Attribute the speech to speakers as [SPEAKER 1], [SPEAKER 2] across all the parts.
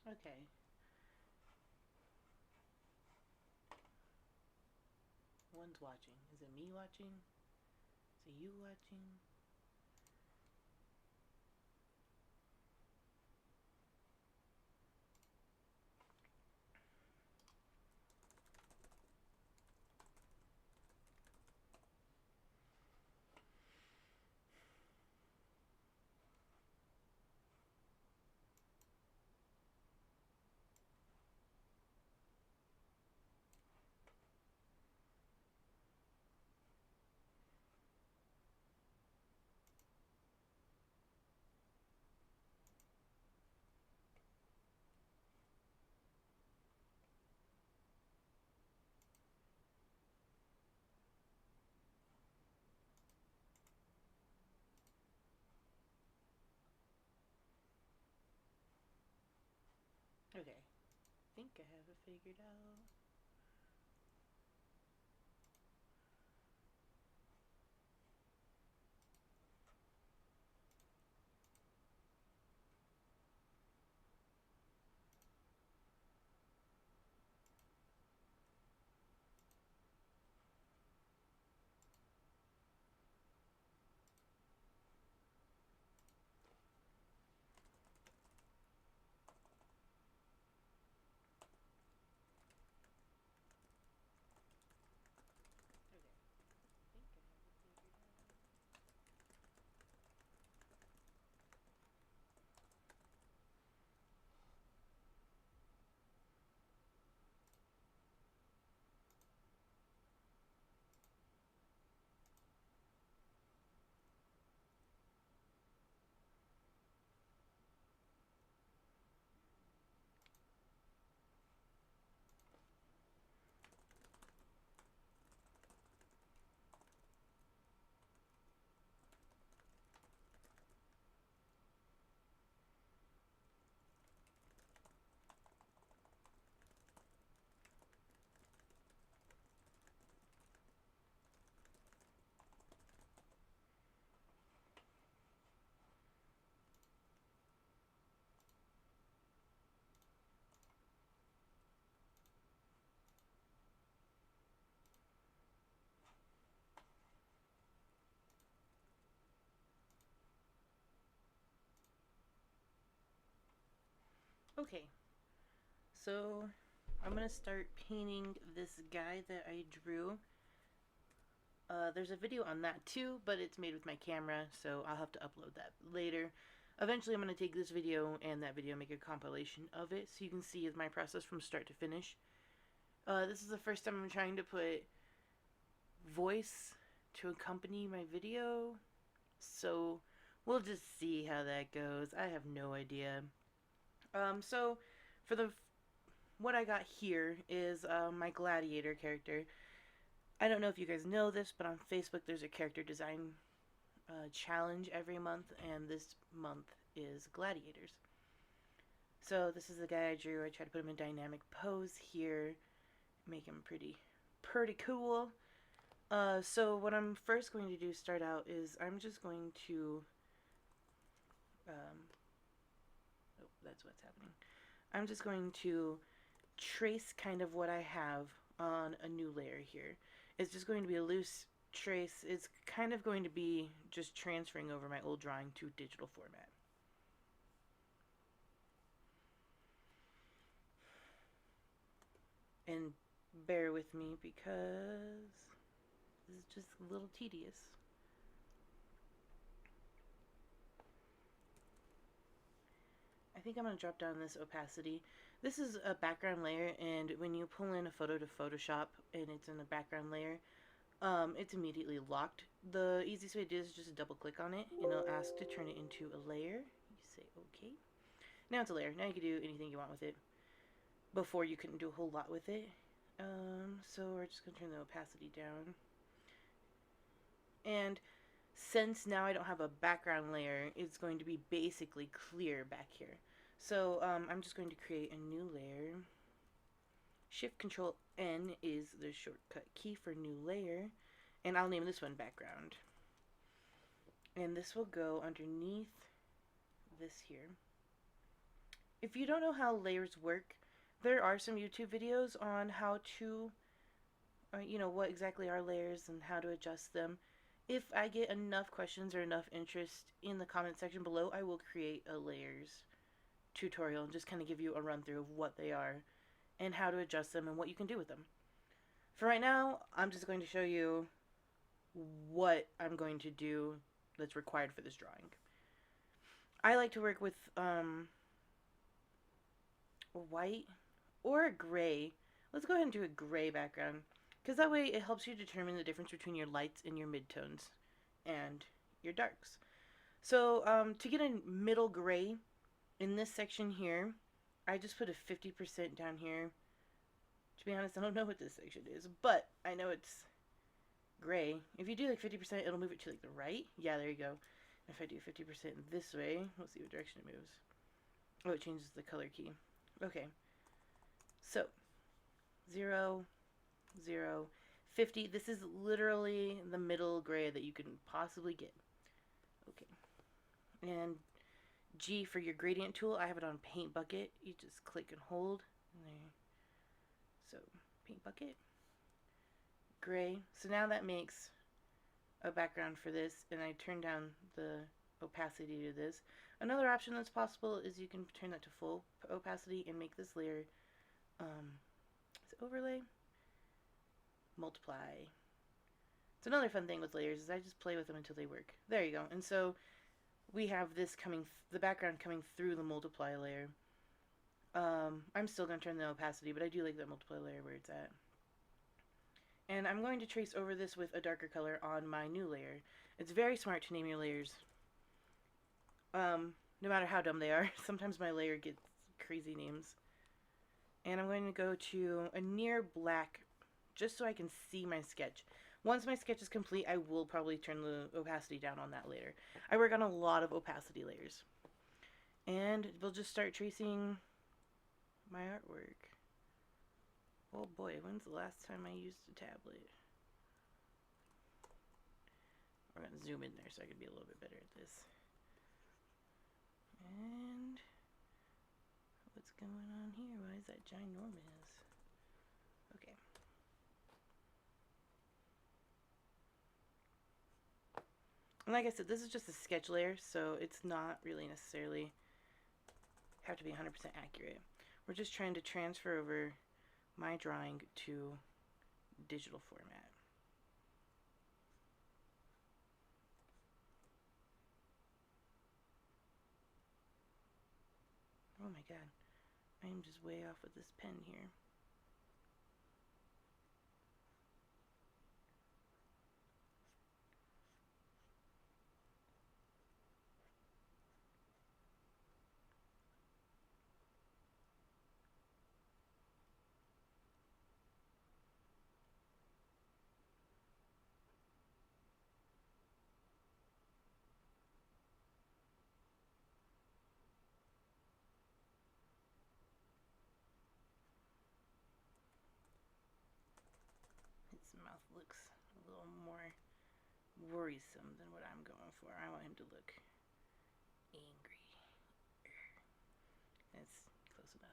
[SPEAKER 1] Okay. One's watching. Is it me watching? Is it you watching? Okay. I think I have it figured out. Okay. I think I have it figured out. Okay. So I'm gonna start painting this guy that I drew. There's a video on that too, but it's made with my camera, so I'll have to upload that later. Eventually, I'm going to take this video and that video, make a compilation of it, so you can see my process from start to finish. This is the first time I'm trying to put voice to accompany my video, so we'll just see how that goes. I have no idea. So for the what I got here is my Gladiator character. I don't know if you guys know this, but on Facebook there's a character design challenge every month, and this month is gladiators. So this is the guy I drew. I tried to put him in dynamic pose here, make him pretty cool. So what I'm first going to do start out is I'm just going to, oh, that's what's happening. I'm just going to trace kind of what I have on a new layer here. It's just going to be a loose trace. It's kind of going to be just transferring over my old drawing to digital format. And bear with me because this is just a little tedious. I think I'm going to drop down this opacity. This is a background layer, and when you pull in a photo to Photoshop and it's in the background layer, it's immediately locked. The easiest way to do this is just double click on it, and it'll ask to turn it into a layer. You say okay. Now it's a layer. Now you can do anything you want with it. Before you couldn't do a whole lot with it. So we're just going to turn the opacity down. And since now I don't have a background layer, it's going to be basically clear back here. So I'm just going to create a new layer. Shift Control N is the shortcut key for new layer. And I'll name this one background. And this will go underneath this here. if you don't know how layers work, there are some YouTube videos on how to, what exactly are layers and how to adjust them. If I get enough questions or enough interest in the comment section below, I will create a layers tutorial and just kind of give you a run through of what they are and how to adjust them and what you can do with them. For right now, I'm just going to show you what I'm going to do that's required for this drawing. I like to work with white or a gray. Let's go ahead and do a gray background, because that way it helps you determine the difference between your lights and your midtones and your darks. So to get a middle gray in this section here, I just put a 50% down here. To be honest, I don't know what this section is, but I know it's gray. If you do like 50%, it'll move it to like the right. Yeah, there you go. If I do 50% this way, we'll see what direction it moves. Oh, it changes the color key. Okay. So, 0, 0, 50. This is literally the middle gray that you can possibly get. Okay. And G for your gradient tool, I have it on Paint Bucket. You just click and hold. There. So, Paint Bucket. Gray. So now that makes a background for this, and I turn down the opacity to this. Another option that's possible is you can turn that to full opacity and make this layer overlay, multiply. It's another fun thing with layers is I just play with them until they work. There you go. And so we have this coming, the background coming through the multiply layer. I'm still going to turn the opacity, but I do like that multiply layer where it's at. And I'm going to trace over this with a darker color on my new layer. It's very smart to name your layers. No matter how dumb they are. Sometimes my layer gets crazy names. And I'm going to go to a near black just so I can see my sketch. Once my sketch is complete, I will probably turn the opacity down on that later. I work on a lot of opacity layers. And we'll just start tracing my artwork. Oh boy, when's the last time I used a tablet? We're going to zoom in there so I can be a little bit better at this. And what's going on here? Why is that ginormous? Okay. And like I said, this is just a sketch layer, so it's not really necessarily have to be 100% accurate. We're just trying to transfer over my drawing to digital format. Oh my god, I am just way off with this pen here. His mouth looks a little more worrisome than what I'm going for. I want him to look angry. That's close enough.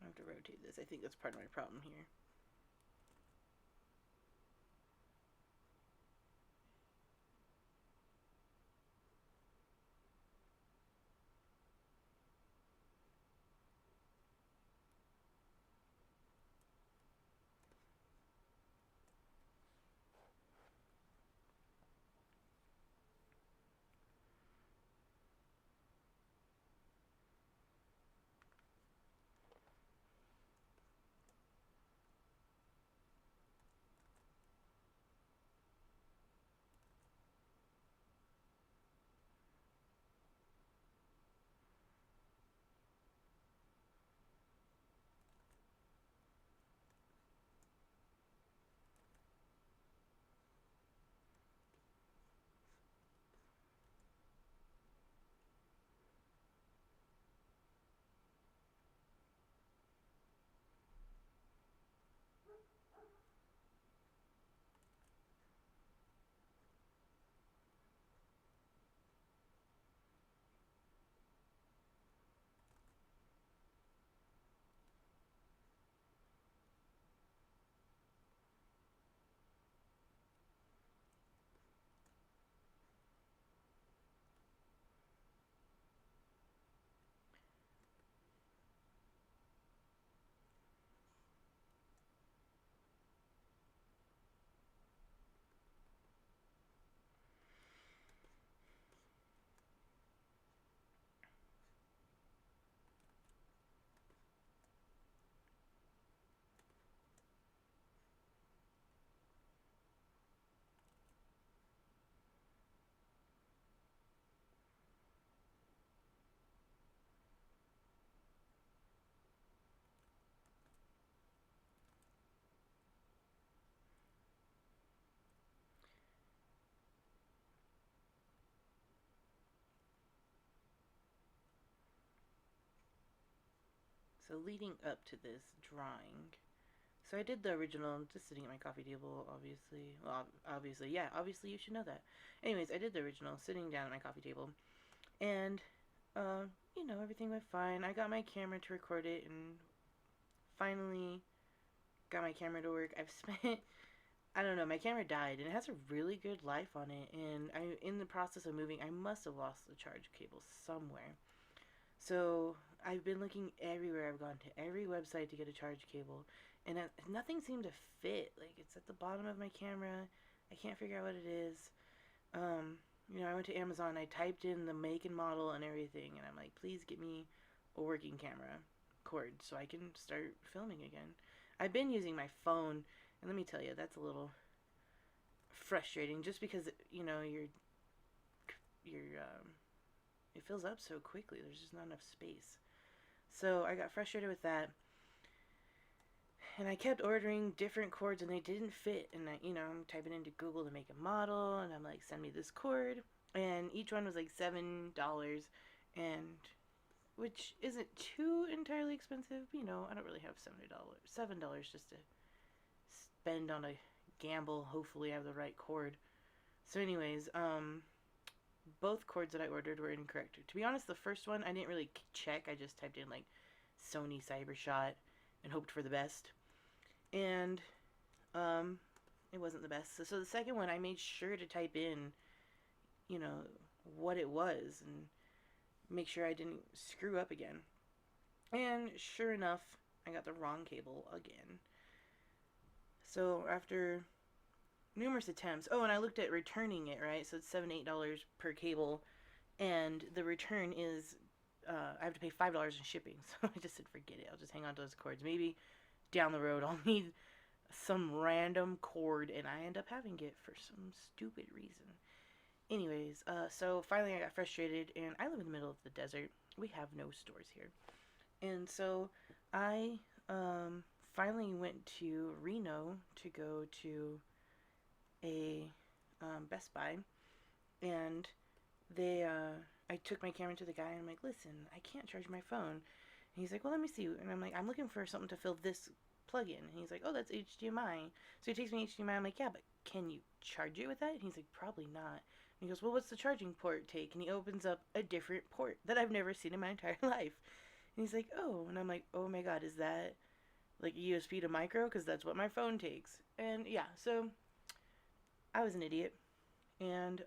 [SPEAKER 1] I have to rotate this. I think that's part of my problem here. So leading up to this drawing, so I did the original just sitting at my coffee table, obviously. Well, obviously, yeah, obviously you should know that. Anyways, I did the original sitting down at my coffee table, and you know, everything went fine. I got my camera to record it, and finally got my camera to work. I've spent, I don't know, my camera died, and it has a really good life on it, and in the process of moving, I must have lost the charge cable somewhere. So I've been looking everywhere. I've gone to every website to get a charge cable, and nothing seemed to fit. Like, it's at the bottom of my camera. I can't figure out what it is. You know, I went to Amazon. I typed in the make and model and everything, and I'm like, please get me a working camera cord so I can start filming again. I've been using my phone, and let me tell you, that's a little frustrating. Just because, you know, it fills up so quickly. There's just not enough space. So I got frustrated with that, and I kept ordering different cords, and they didn't fit. And you know, I'm typing into Google to make a model, and I'm like, send me this cord, and each one was like $7, and which isn't too entirely expensive. You know, I don't really have $7 just to spend on a gamble. Hopefully, I have the right cord. So, anyways, both cords that I ordered were incorrect. To be honest, the first one I didn't really check. I just typed in like Sony Cybershot and hoped for the best. And it wasn't the best. So the second one I made sure to type in, you know, what it was and make sure I didn't screw up again. And sure enough, I got the wrong cable again. So after numerous attempts, oh, and I looked at returning it, right? So it's $7-8 per cable, and the return is I have to pay $5 in shipping. So I just said, forget it. I'll just hang on to those cords. Maybe down the road I'll need some random cord, and I end up having it for some stupid reason. Anyways, so finally I got frustrated, and I live in the middle of the desert. We have no stores here. And so I finally went to Reno to go to a Best Buy, and they I took my camera to the guy, and I'm like, listen, I can't charge my phone. And he's like, well, let me see. And I'm like, I'm looking for something to fill this plug-in. And he's like, oh, that's HDMI. So he takes me HDMI. I'm like, yeah, but can you charge it with that? And he's like, probably not. And he goes, well, what's the charging port take? And he opens up a different port that I've never seen in my entire life. And he's like, oh. And I'm like, oh my god, is that like USB to micro? Because that's what my phone takes. And yeah, so I was an idiot. And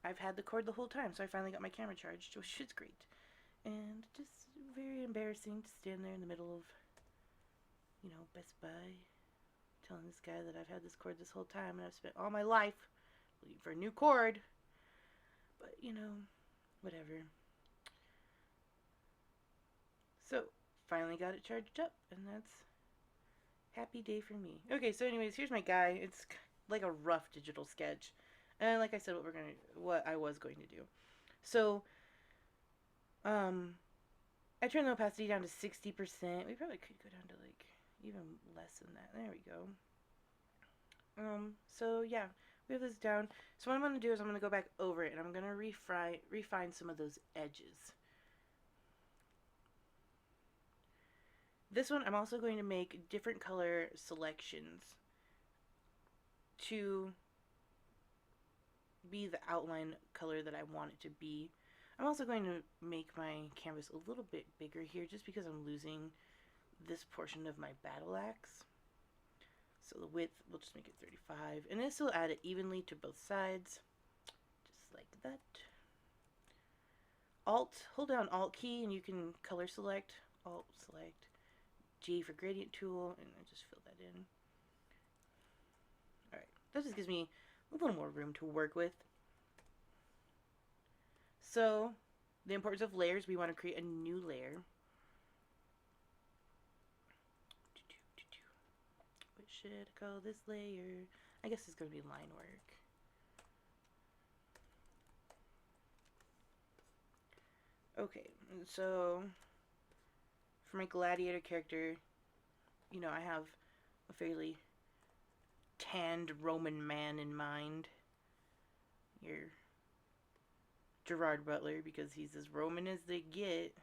[SPEAKER 1] I've had the cord the whole time, so I finally got my camera charged, which is great. And just very embarrassing to stand there in the middle of, you know, Best Buy, telling this guy that I've had this cord this whole time, and I've spent all my life looking for a new cord. But, you know, whatever. So, finally got it charged up, and that's happy day for me. Okay, so anyways, here's my guy. It's like a rough digital sketch. And like I said, what I was going to do. So, I turned the opacity down to 60%. We probably could go down to like even less than that. There we go. So yeah, we have this down. So what I'm going to do is I'm going to go back over it, and I'm going to refine some of those edges. This one, I'm also going to make different color selections to be the outline color that I want it to be. I'm also going to make my canvas a little bit bigger here just because I'm losing this portion of my battle axe. So the width, we'll just make it 35. And this will add it evenly to both sides. Just like that. Hold down Alt key and you can color select. Alt select. G for gradient tool, and I just fill that in. Alright, that just gives me a little more room to work with. So, the importance of layers, we want to create a new layer. What should I call this layer? I guess it's going to be line work. Okay, and so for my Gladiator character, you know, I have a fairly tanned Roman man in mind. Your Gerard Butler, because he's as Roman as they get.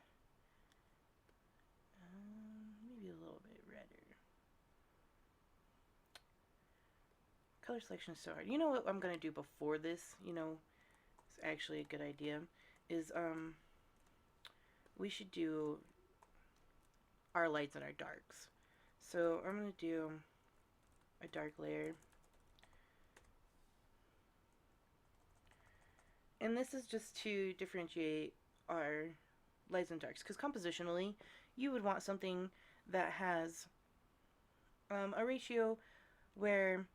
[SPEAKER 1] Color selection is so hard. You know what I'm going to do before this, you know, it's actually a good idea, is we should do our lights and our darks. So I'm going to do a dark layer. And this is just to differentiate our lights and darks, because compositionally you would want something that has a ratio where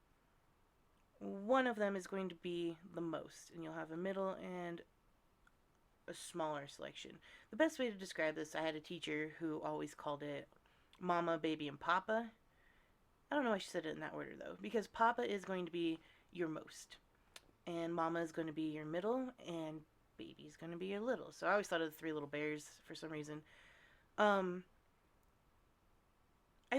[SPEAKER 1] one of them is going to be the most, and you'll have a middle and a smaller selection. The best way to describe this, I had a teacher who always called it Mama, Baby, and Papa. I don't know why she said it in that order though, because Papa is going to be your most, and Mama is going to be your middle, and Baby is going to be your little. So I always thought of the three little bears for some reason. I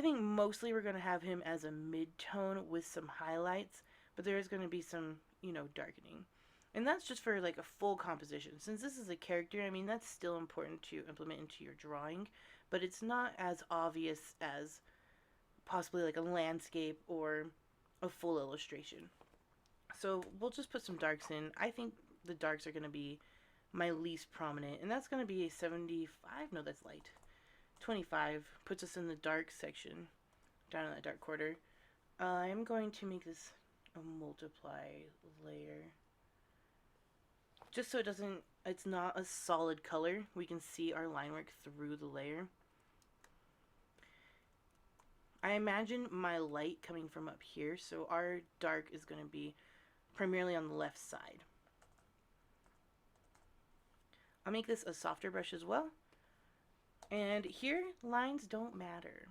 [SPEAKER 1] think mostly we're going to have him as a mid-tone with some highlights, but there is going to be some, you know, darkening. And that's just for like a full composition. Since this is a character, I mean, that's still important to implement into your drawing, but it's not as obvious as possibly like a landscape or a full illustration. So we'll just put some darks in. I think the darks are going to be my least prominent, and that's going to be a 75. No, that's light. 25 puts us in the dark section, down in that dark quarter. I'm going to make this a multiply layer, just so it's not a solid color. We can see our line work through the layer. I imagine my light coming from up here, so our dark is going to be primarily on the left side. I'll make this a softer brush as well. And here, lines don't matter.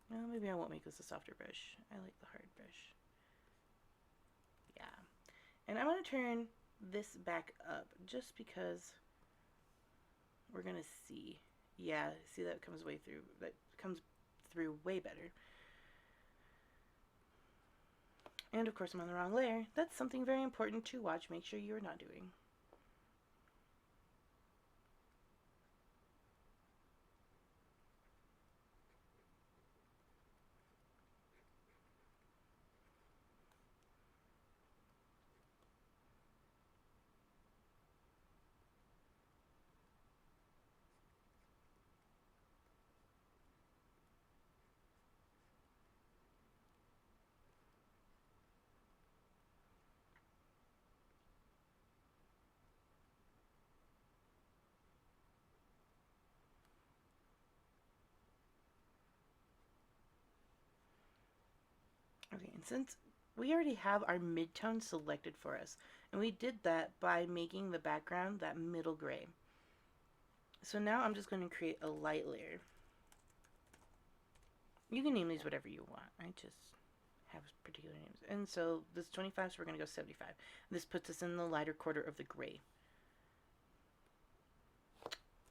[SPEAKER 1] Well, maybe I won't make this a softer brush. I like the hard brush. Yeah. And I'm going to turn this back up just because we're going to see. Yeah, see, that comes way through. That comes through way better. And of course I'm on the wrong layer. That's something very important to watch. Make sure you are not doing. Okay, and since we already have our midtone selected for us, and we did that by making the background that middle gray. So now I'm just going to create a light layer. You can name these whatever you want. I just have particular names. And so this 25, so we're going to go 75. This puts us in the lighter quarter of the gray.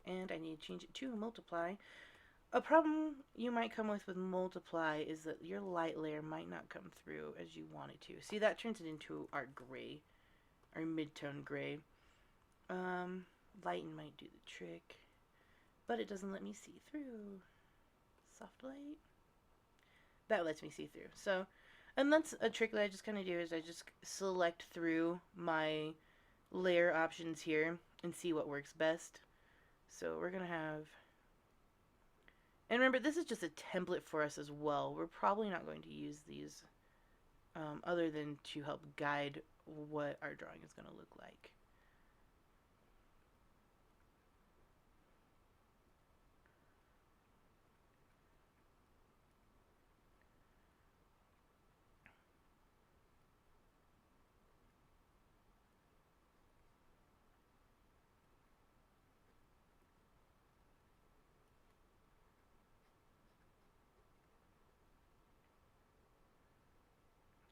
[SPEAKER 1] And I need to change it to multiply. A problem you might come with multiply is that your light layer might not come through as you want it to. See, that turns it into our gray, our mid-tone gray. Lighten might do the trick, but it doesn't let me see through. Soft light. That lets me see through. So, and that's a trick that I just kind of do, is I just select through my layer options here and see what works best. So we're going to have... And remember, this is just a template for us as well. We're probably not going to use these other than to help guide what our drawing is going to look like.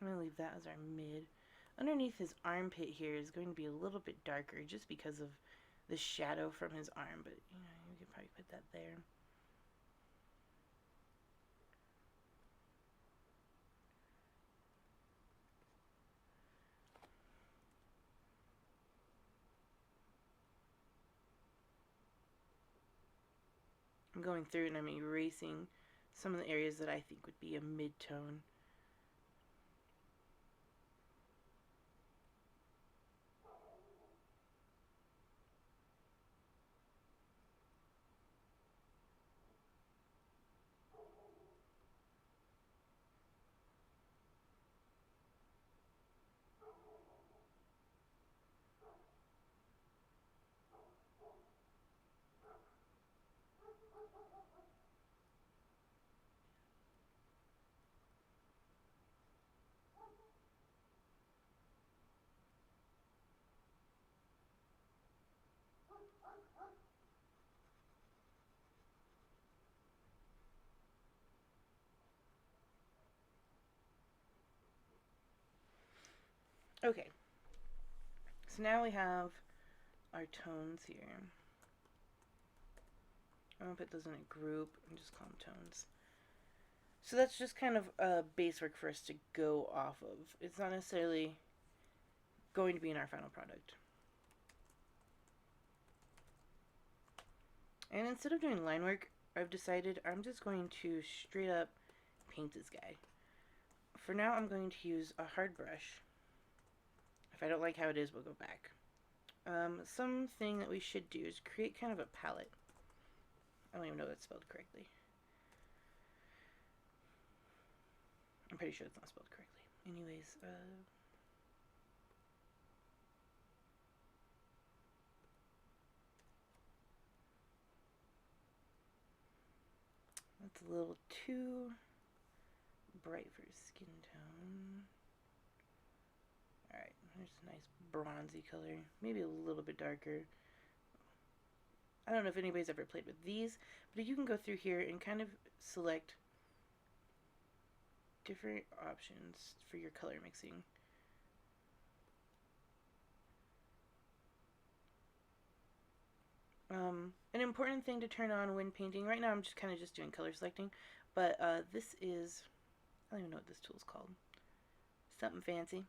[SPEAKER 1] I'm going to leave that as our mid. Underneath his armpit here is going to be a little bit darker just because of the shadow from his arm, but you know, you could probably put that there. I'm going through and I'm erasing some of the areas that I think would be a mid-tone. Okay, so now we have our tones here. I'm going to put those in a group and just call them tones. So that's just kind of a base work for us to go off of. It's not necessarily going to be in our final product. And instead of doing line work, I've decided I'm just going to straight up paint this guy. For now, I'm going to use a hard brush. If I don't like how it is, we'll go back. Something that we should do is create kind of a palette. I don't even know that's spelled correctly. I'm pretty sure it's not spelled correctly. Anyways, that's a little too bright for his skin tone. Alright, there's a nice bronzy color. Maybe a little bit darker. I don't know if anybody's ever played with these, but you can go through here and kind of select different options for your color mixing. An important thing to turn on when painting, right now I'm just kind of just doing color selecting, but this is, I don't even know what this tool is called. Something fancy.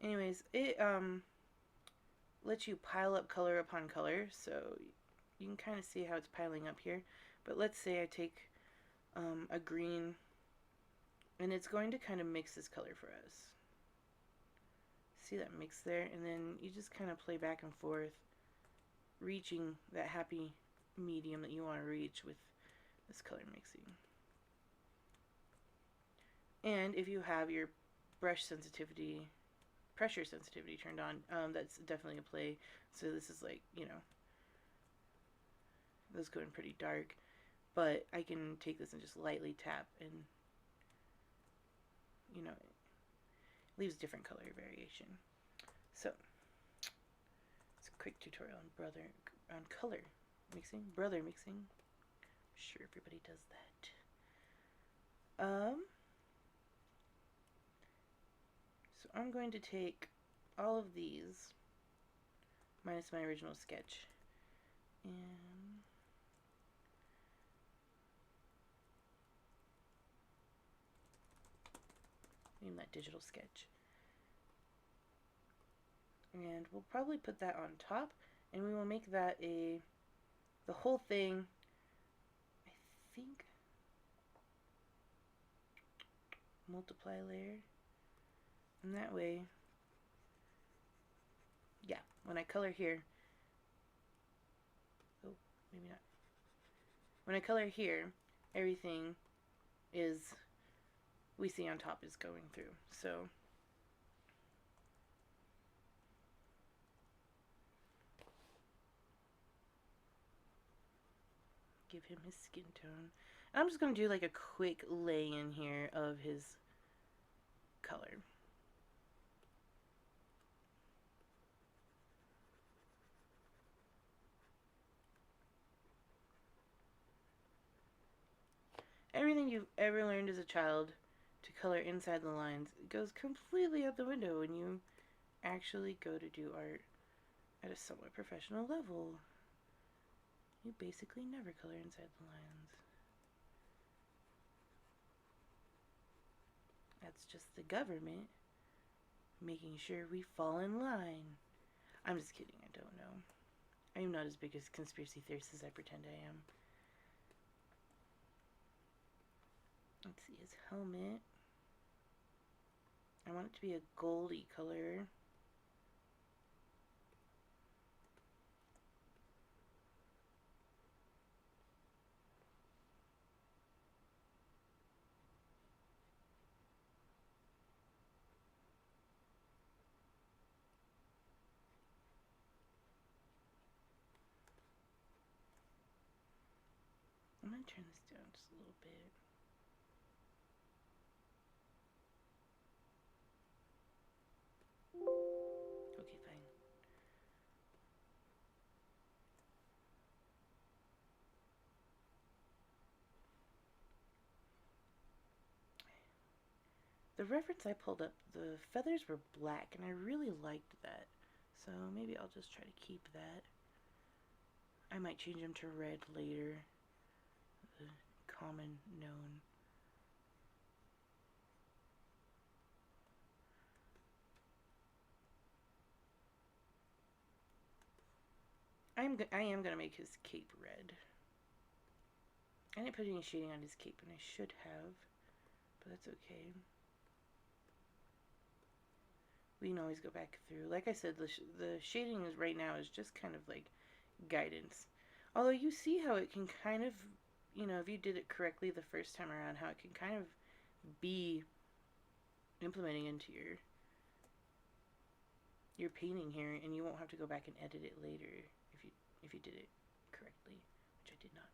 [SPEAKER 1] Anyways, it lets you pile up color upon color, so you can kind of see how it's piling up here. But let's say I take a green, and it's going to kind of mix this color for us. See that mix there? And then you just kind of play back and forth, reaching that happy medium that you want to reach with this color mixing. And if you have your brush sensitivity, pressure sensitivity turned on, that's definitely a play. So this is like, you know, those go in pretty dark, but I can take this and just lightly tap, and you know, it leaves different color variation. So it's a quick tutorial on color mixing, brother mixing. I'm sure everybody does that. So I'm going to take all of these minus my original sketch and in that digital sketch, and we'll probably put that on top, and we will make that the whole thing, I think, multiply layer, and that way, yeah, when I color here, oh, maybe not, when I color here, everything is, we see on top is going through. So give him his skin tone. And I'm just going to do like a quick lay in here of his color. Everything you've ever learned as a child to color inside the lines goes completely out the window when you actually go to do art at a somewhat professional level. You basically never color inside the lines. That's just the government making sure we fall in line. I'm just kidding, I don't know. I am not as big a conspiracy theorist as I pretend I am. Let's see, his helmet. I want it to be a goldy color. I'm going to turn this down just a little bit. Okay, fine. The reference I pulled up, the feathers were black, and I really liked that. So maybe I'll just try to keep that. I might change them to red later. The common known. I am gonna make his cape red. I didn't put any shading on his cape, and I should have, but that's okay. We can always go back through. Like I said, the shading is right now is just kind of like guidance. Although you see how it can kind of, you know, if you did it correctly the first time around, how it can kind of be implementing into your painting here, and you won't have to go back and edit it later if you did it correctly, which I did not,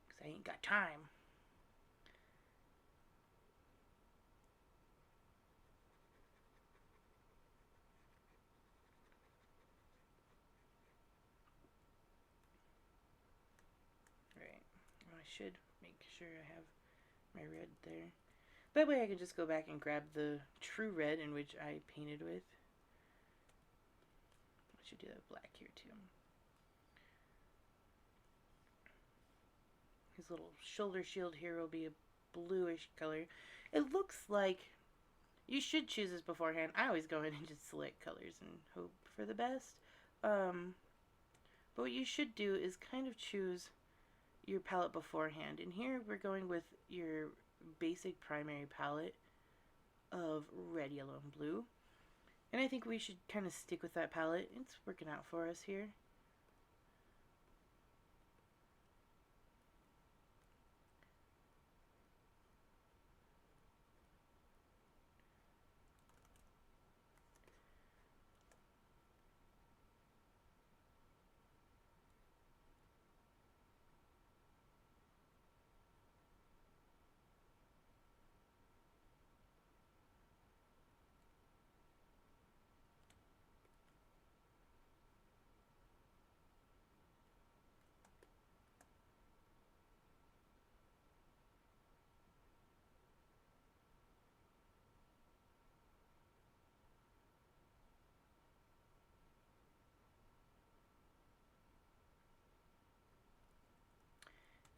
[SPEAKER 1] because I ain't got time. Right, well, I should make sure I have my red there. That way I can just go back and grab the true red in which I painted with. I should do that black here too. His little shoulder shield here will be a bluish color. It looks like you should choose this beforehand. I always go in and just select colors and hope for the best. But what you should do is kind of choose your palette beforehand. And here we're going with your basic primary palette of red, yellow, and blue. And I think we should kind of stick with that palette. It's working out for us here.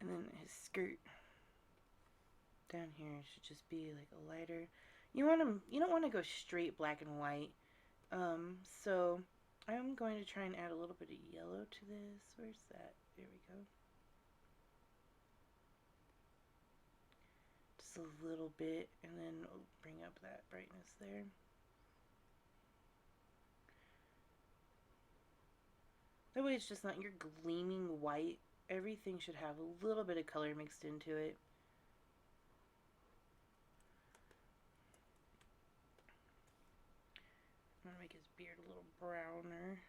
[SPEAKER 1] And then his skirt down here should just be like a lighter. You don't want to go straight black and white. So I'm going to try and add a little bit of yellow to this. Where's that? There we go. Just a little bit, and then we'll bring up that brightness there. That way it's just not your gleaming white. Everything should have a little bit of color mixed into it. I'm going to make his beard a little browner.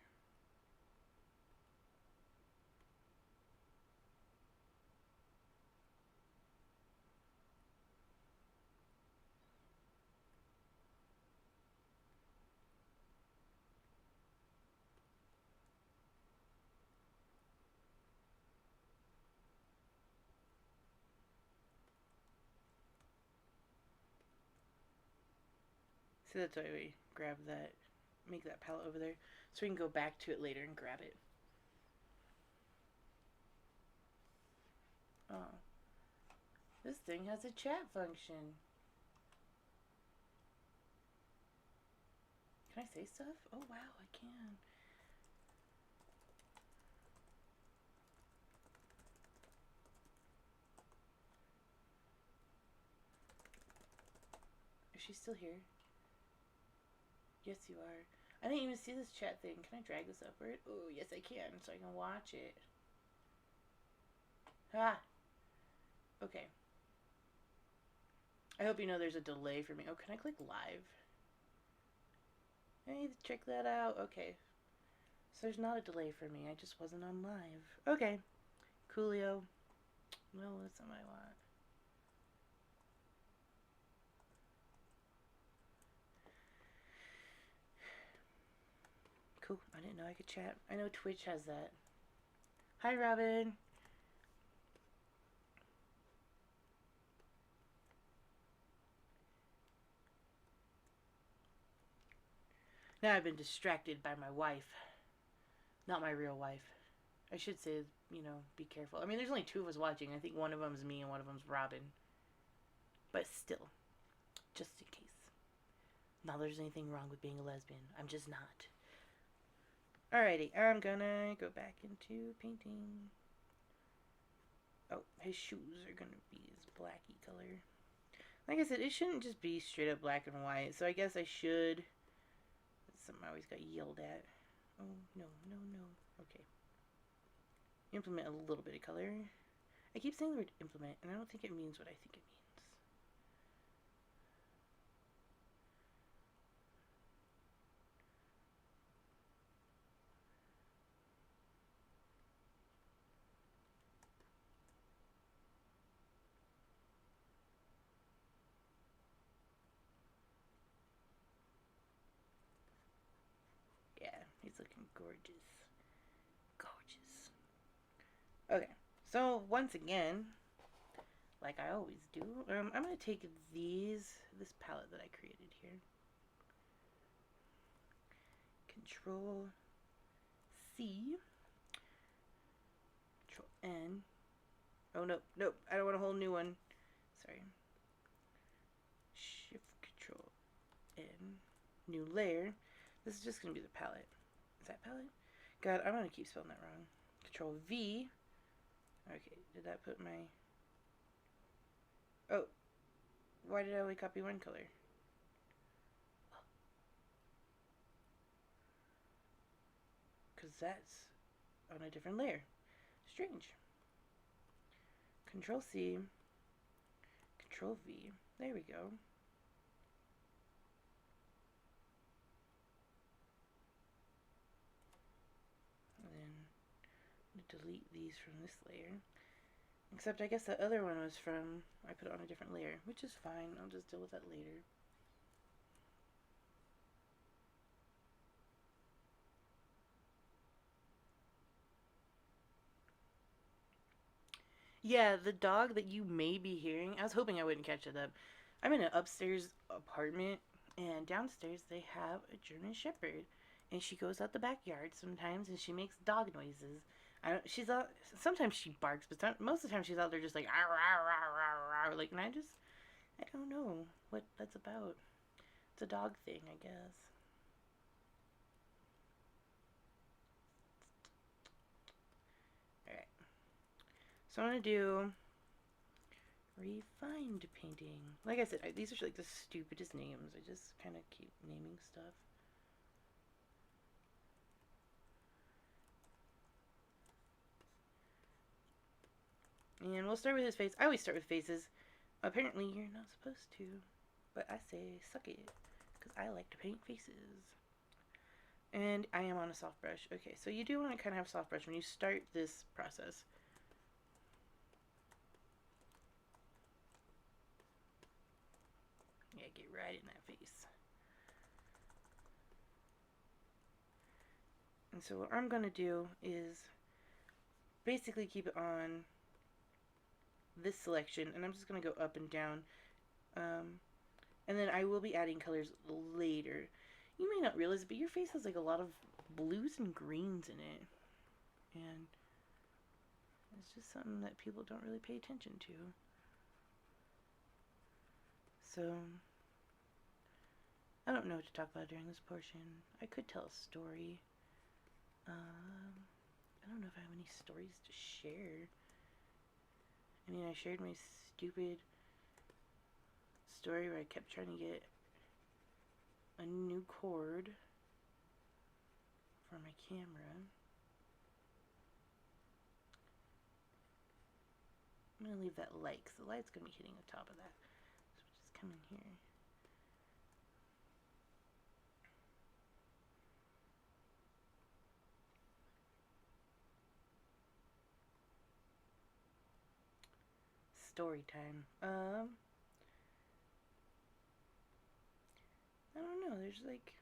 [SPEAKER 1] So that's why we grab that, make that palette over there, so we can go back to it later and grab it. Oh, this thing has a chat function. Can I say stuff? Oh wow, I can. she's still here. Yes, you are. I didn't even see this chat thing. Can I drag this upward? Oh, yes, I can, so I can watch it. Ah! Okay. I hope you know there's a delay for me. Oh, can I click live? Hey, check that out. Okay. So there's not a delay for me. I just wasn't on live. Okay. Coolio. Well, that's what I want. Cool. I didn't know I could chat. I know Twitch has that. Hi, Robin. Now I've been distracted by my wife. Not my real wife. I should say, you know, be careful. I mean, there's only 2 of us watching. I think one of them's me and one of them's Robin. But still, just in case. Not that there's anything wrong with being a lesbian. I'm just not. Alrighty, I'm gonna go back into painting. Oh, his shoes are gonna be his blacky color. Like I said, it shouldn't just be straight up black and white. So I guess I should. That's something I always got yelled at. Oh, no, no, no. Okay. Implement a little bit of color. I keep saying the word implement, and I don't think it means what I think it means. Yeah, he's looking gorgeous. Gorgeous. Okay, so once again, like I always do, I'm going to take this palette that I created here. Control C. Control N. Oh, no, nope, I don't want a whole new one. Sorry. Shift Control N. New layer. This is just going to be the palette. Is that palette? God, I'm going to keep spelling that wrong. Control V. Okay, did that put my... Oh, why did I only copy one color? Because that's on a different layer. Strange. Control C. Control V. There we go. And then delete these from this layer. Except I guess the other one was from, I put it on a different layer, which is fine. I'll just deal with that later. Yeah, the dog that you may be hearing, I was hoping I wouldn't catch it up. I'm in an upstairs apartment, and downstairs they have a German Shepherd, and she goes out the backyard sometimes, and she makes dog noises. She's out. Sometimes she barks, but most of the time she's out there just like, "Arr, arr, arr, arr, arr," like, and I don't know what that's about. It's a dog thing, I guess. All right. So I'm gonna do refined painting. Like I said, these are like the stupidest names. I just kind of keep naming stuff. And we'll start with his face. I always start with faces. Apparently you're not supposed to, but I say suck it, because I like to paint faces. And I am on a soft brush. Okay, so you do want to kind of have a soft brush when you start this process. Yeah, get right in that face. And so what I'm going to do is basically keep it on this selection, and I'm just going to go up and down. And then I will be adding colors later. You may not realize it, but your face has like a lot of blues and greens in it. And it's just something that people don't really pay attention to. So, I don't know what to talk about during this portion. I could tell a story. I don't know if I have any stories to share. I mean, I shared my stupid story where I kept trying to get a new cord for my camera. I'm going to leave that light because the light's going to be hitting the top of that. So we'll just come in here. Story time. I don't know, there's like,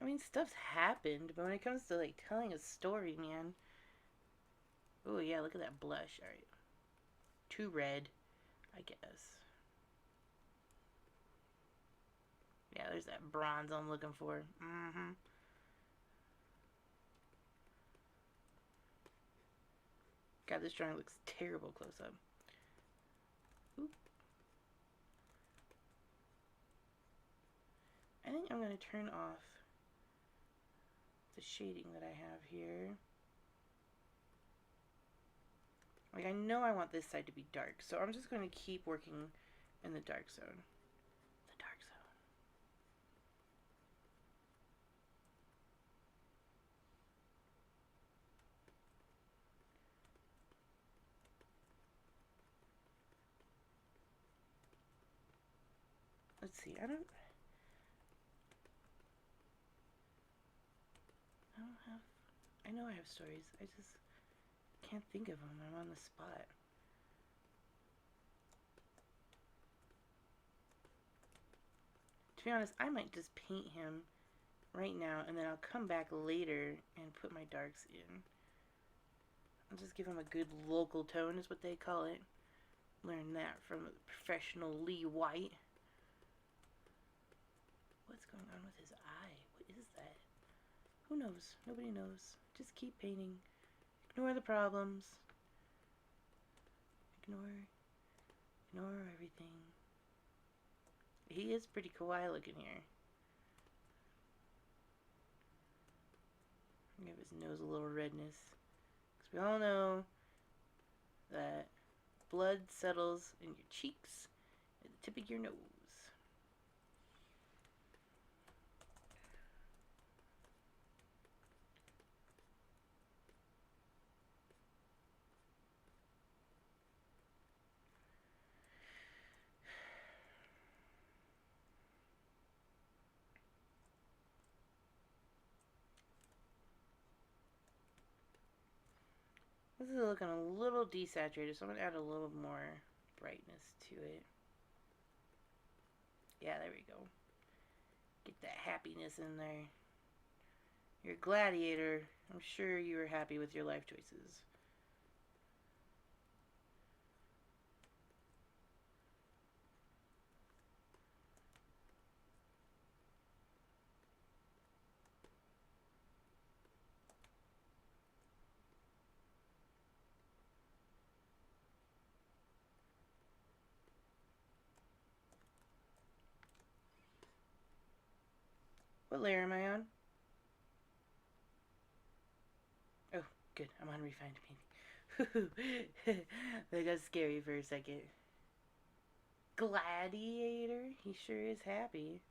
[SPEAKER 1] I mean, stuff's happened, but when it comes to like telling a story, man. Oh yeah, look at that blush. Alright. Too red, I guess. Yeah, there's that bronze I'm looking for. God, this drawing looks terrible close up. Oop. I think I'm going to turn off the shading that I have here. Like, I know I want this side to be dark, so I'm just going to keep working in the dark zone. The dark zone. Let's see, I don't have, I know I have stories, I just can't think of them. I'm on the spot. To be honest, I might just paint him right now, and then I'll come back later and put my darks in. I'll just give him a good local tone, is what they call it. Learned that from professional Lee White. What's going on with his eye? What is that? Who knows? Nobody knows. Just keep painting. Ignore the problems. Ignore everything. He is pretty kawaii looking here. Give his nose a little redness. Because we all know that blood settles in your cheeks at the tip of your nose. This is looking a little desaturated, so I'm going to add a little more brightness to it. Yeah, there we go. Get that happiness in there. You're a gladiator. I'm sure you were happy with your life choices. What layer am I on? Oh, good. I'm on refined painting. That got scary for a second. Gladiator? He sure is happy.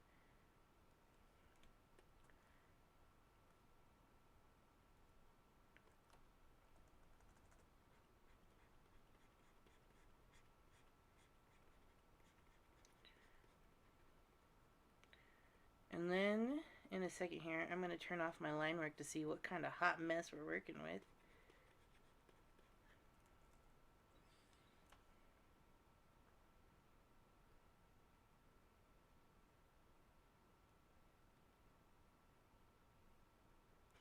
[SPEAKER 1] And then, in a second here, I'm going to turn off my line work to see what kind of hot mess we're working with.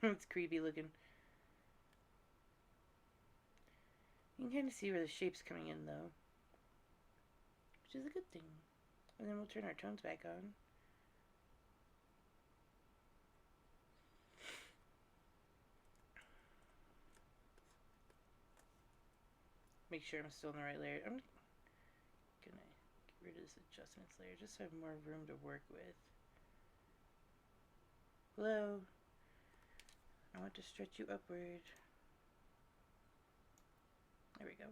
[SPEAKER 1] It's creepy looking. You can kind of see where the shape's coming in, though. Which is a good thing. And then we'll turn our tones back on. Make sure I'm still in the right layer. I'm gonna get rid of this adjustments layer just so I have more room to work with. Hello. I want to stretch you upward. There we go.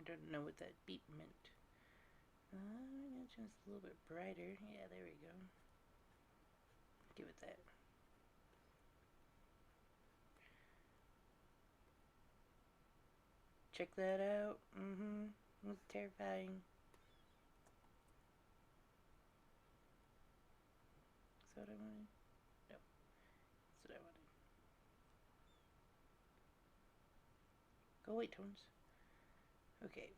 [SPEAKER 1] don't know what that beep meant. I'm gonna turn this a little bit brighter. Yeah, there we go. Give it that. Check that out. It was terrifying. Is that what I wanted? Nope. That's what I wanted. Go away, Tones. Okay.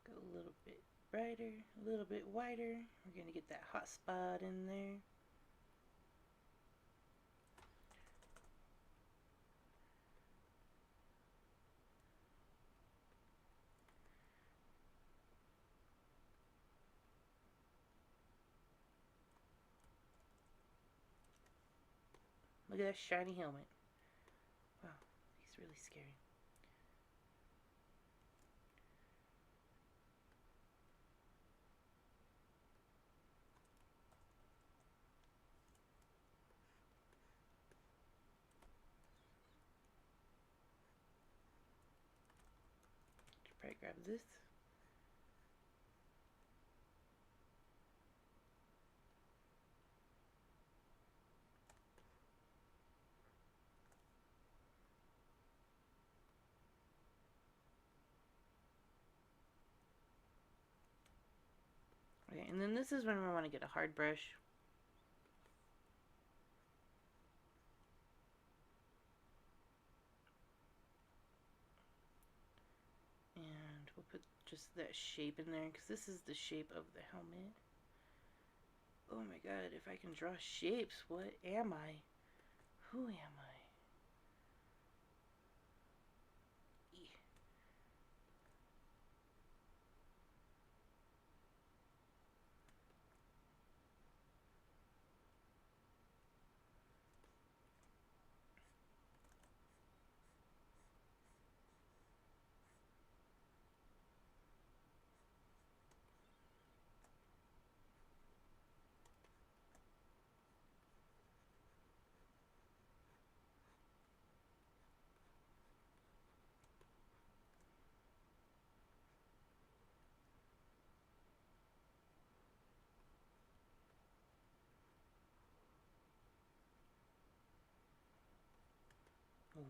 [SPEAKER 1] Go a little bit brighter, a little bit wider. We're gonna get that hot spot in there. Look at that shiny helmet. Wow, he's really scary. Should probably grab this. Okay, and then this is when we want to get a hard brush. And we'll put just that shape in there, because this is the shape of the helmet. Oh my god, if I can draw shapes, what am I? Who am I?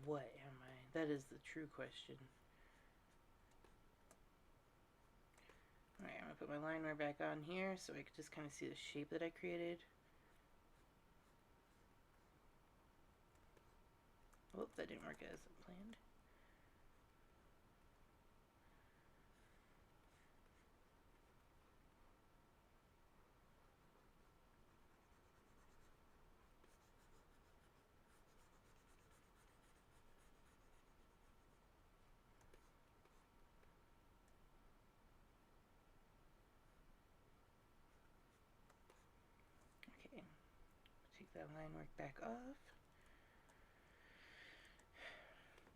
[SPEAKER 1] What am I? That is the true question. Alright, I'm going to put my liner back on here so I can just kind of see the shape that I created. Whoop, that didn't work as planned. Okay, take that line work back off.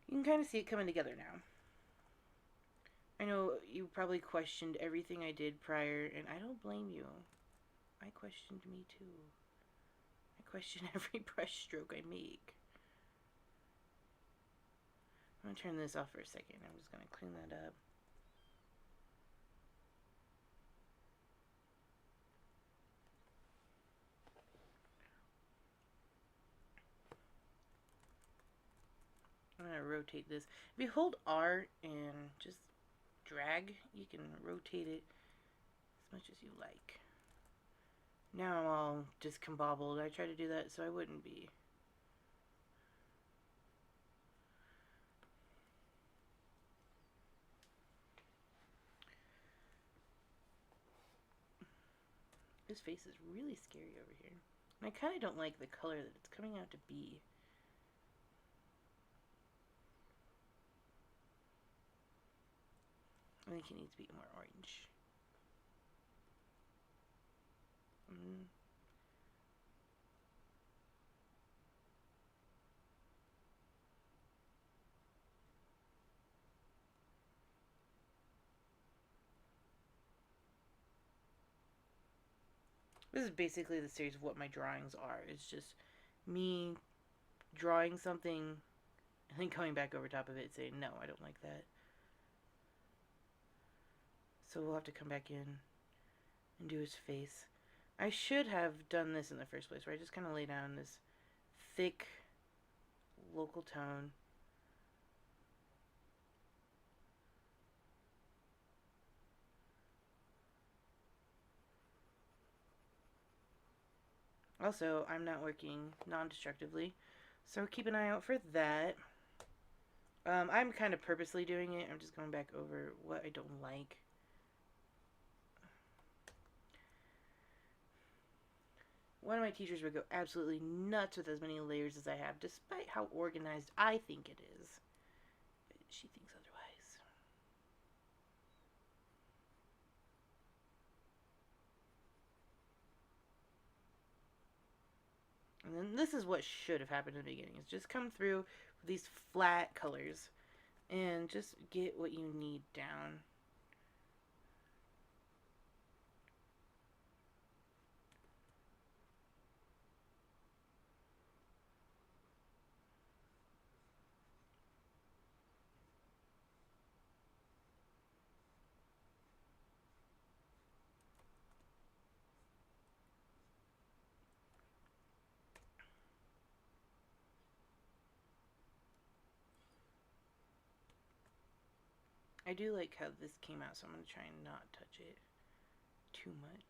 [SPEAKER 1] You can kind of see it coming together now. I know you probably questioned everything I did prior, and I don't blame you. I questioned me too. I question every brush stroke I make. I'm going to turn this off for a second. I'm just going to clean that up. I'm going to rotate this. If you hold R and just drag, you can rotate it as much as you like. Now I'm all discombobbled. I try to do that so I wouldn't be. His face is really scary over here. And I kind of don't like the color that it's coming out to be. I think it needs to be more orange. This is basically the series of what my drawings are. It's just me drawing something and then coming back over top of it saying, no, I don't like that. So we'll have to come back in and do his face. I should have done this in the first place, where I just kind of lay down this thick local tone. Also, I'm not working non-destructively, so keep an eye out for that. I'm kind of purposely doing it. I'm just going back over what I don't like. One of my teachers would go absolutely nuts with as many layers as I have, despite how organized I think it is. But she thinks otherwise. And then this is what should have happened in the beginning. Is just come through with these flat colors and just get what you need down. I do like how this came out, so I'm going to try and not touch it too much.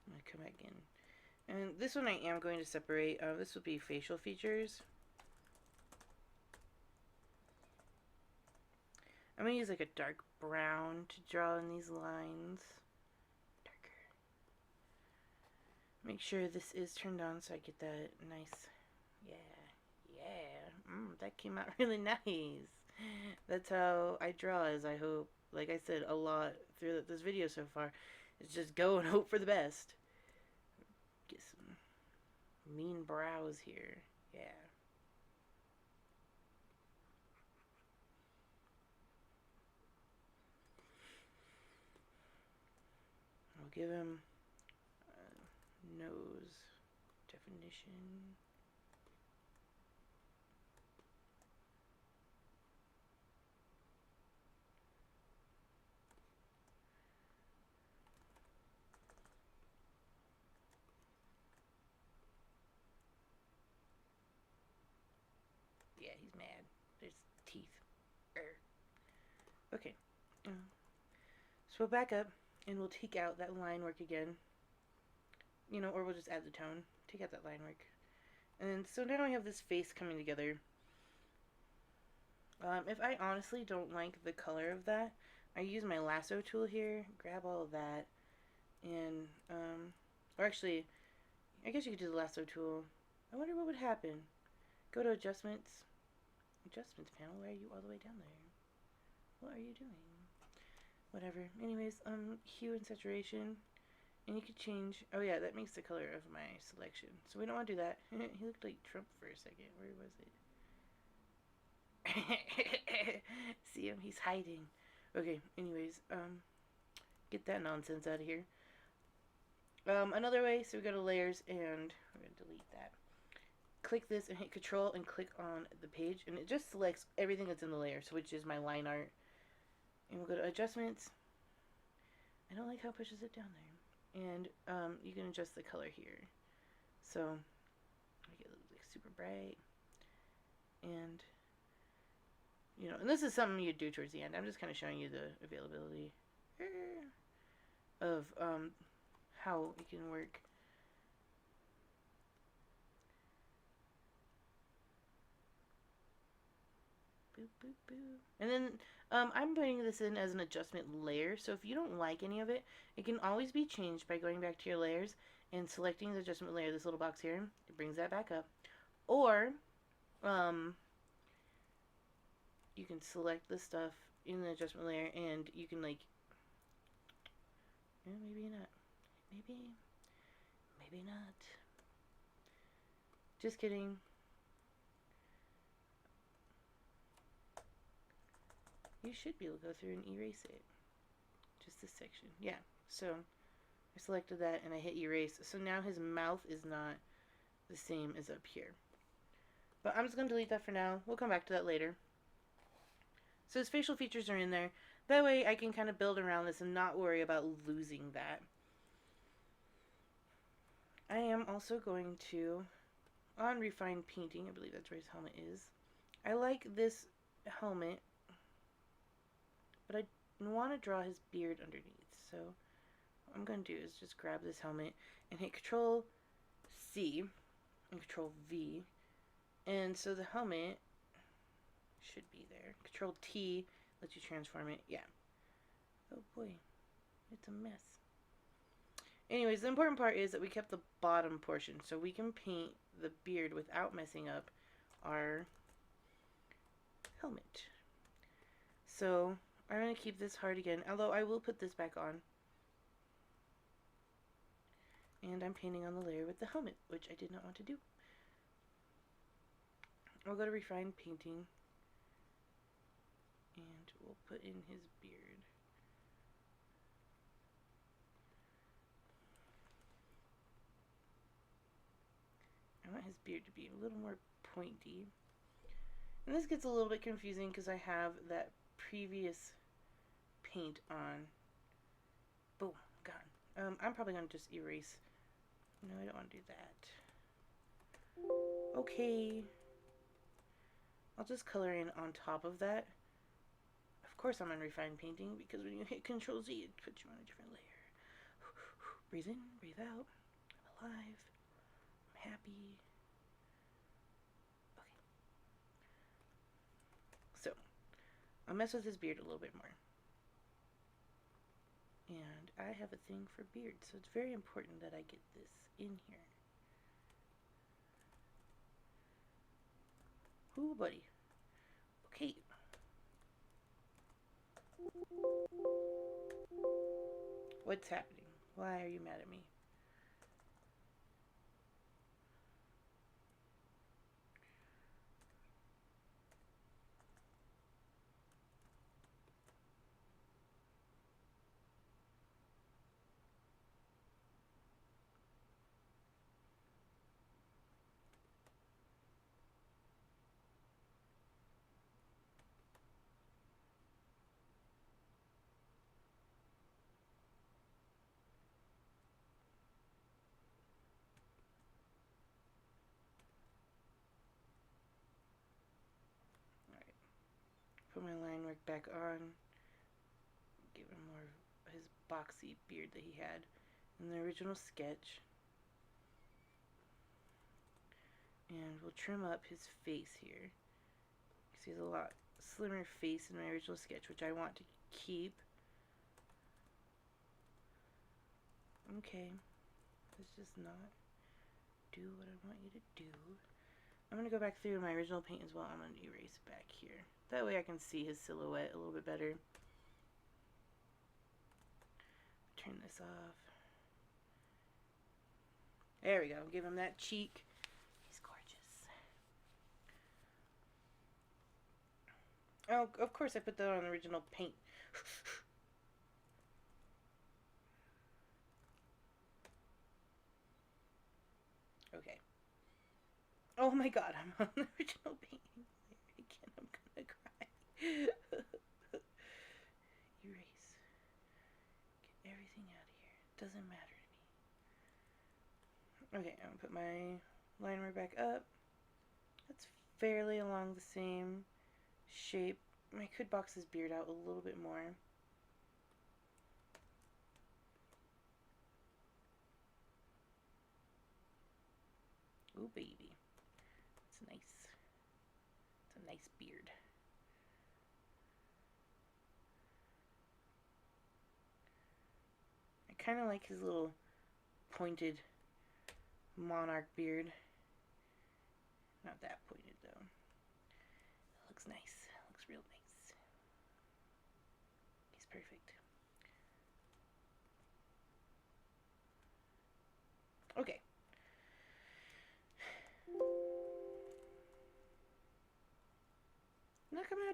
[SPEAKER 1] I'm going to come back in. And this one I am going to separate. This will be facial features. I'm going to use like a dark brown to draw in these lines. Darker. Make sure this is turned on so I get that nice, that came out really nice. That's how I draw, as I hope. Like I said a lot through this video so far. It's just go and hope for the best. Get some mean brows here. Yeah. I'll give him nose definition. Yeah, he's mad. There's teeth. Okay. So we'll back up and we'll take out that line work again. You know, or we'll just add the tone. Take out that line work. And so now I have this face coming together. If I honestly don't like the color of that, I use my lasso tool here, grab all of that, and, or actually, I guess you could do the lasso tool. I wonder what would happen. Go to adjustments. Adjustments panel, why are you all the way down there? What are you doing? Whatever. Anyways, hue and saturation. And you could change, oh yeah, that makes the color of my selection. So we don't want to do that. He looked like Trump for a second. Where was it? See him? He's hiding. Okay, anyways, get that nonsense out of here. Another way, so we go to layers and we're going to delete that. Click this and hit control and click on the page and it just selects everything that's in the layer, so which is my line art. And we'll go to adjustments. I don't like how it pushes it down there. And you can adjust the color here. So make it look like super bright. And you know, and this is something you do towards the end. I'm just kind of showing you the availability of how it can work. Boop, boop, boop. And then I'm putting this in as an adjustment layer. So if you don't like any of it, it can always be changed by going back to your layers and selecting the adjustment layer, this little box here. It brings that back up. Or you can select the stuff in the adjustment layer, and you can like, maybe not, maybe not. Just kidding. You should be able to go through and erase it. Just this section. Yeah. So I selected that and I hit erase. So now his mouth is not the same as up here. But I'm just going to delete that for now. We'll come back to that later. So his facial features are in there. That way I can kind of build around this and not worry about losing that. I am also going to, on Refined Painting, I believe that's where his helmet is. I like this helmet, but I want to draw his beard underneath. So what I'm going to do is just grab this helmet and hit Control C and Control V. And so the helmet should be there. Control T lets you transform it. Yeah. Oh boy, it's a mess. Anyways, the important part is that we kept the bottom portion, so we can paint the beard without messing up our helmet. So I'm going to keep this hard again, although I will put this back on. And I'm painting on the layer with the helmet, which I did not want to do. I'll go to Refined Painting, and we'll put in his beard. I want his beard to be a little more pointy. And this gets a little bit confusing because I have that previous paint on. Boom, gone. I'm probably going to just erase. No, I don't want to do that. Okay. I'll just color in on top of that. Of course I'm on Refined Painting because when you hit Control Z, it puts you on a different layer. Breathe in, breathe out. I'm alive. I'm happy. Okay. So, I'll mess with his beard a little bit more. And I have a thing for beards, so it's very important that I get this in here. Ooh, buddy. Okay. What's happening? Why are you mad at me? Put my line work back on. Give him more of his boxy beard that he had in the original sketch. And we'll trim up his face here. Because he has a lot slimmer face in my original sketch, which I want to keep. Okay. Let's just not do what I want you to do. I'm going to go back through my original paint as well. I'm going to erase back here. That way I can see his silhouette a little bit better. Turn this off. There we go. Give him that cheek. He's gorgeous. Oh, of course I put that on the original paint. Okay. Oh my god, I'm on the original paint. Again, I'm gonna cry. Erase. Get everything out of here. Doesn't matter to me. Okay, I'm gonna put my liner back up. That's fairly along the same shape. I could box his beard out a little bit more. Ooh, baby. It's nice. It's a nice beard. I kind of like his little pointed monarch beard. Not that pointed, though. It looks nice. It looks real nice.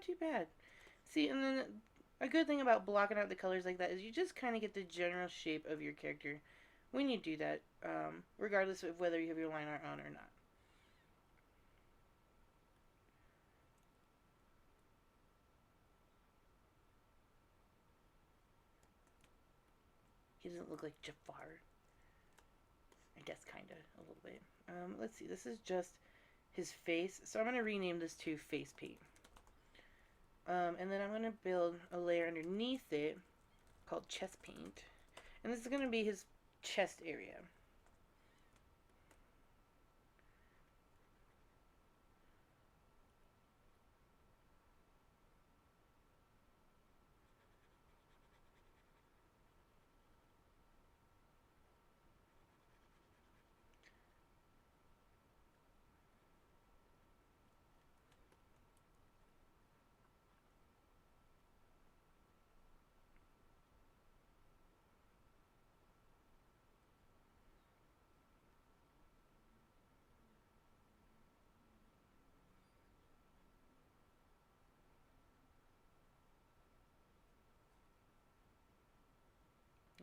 [SPEAKER 1] not too bad. See, and then a good thing about blocking out the colors like that is you just kind of get the general shape of your character when you do that, regardless of whether you have your line art on or not. He doesn't look like Jafar. I guess kind of, a little bit. Let's see, this is just his face. So I'm going to rename this to Face Paint. And then I'm going to build a layer underneath it called Chest Paint. And this is going to be his chest area.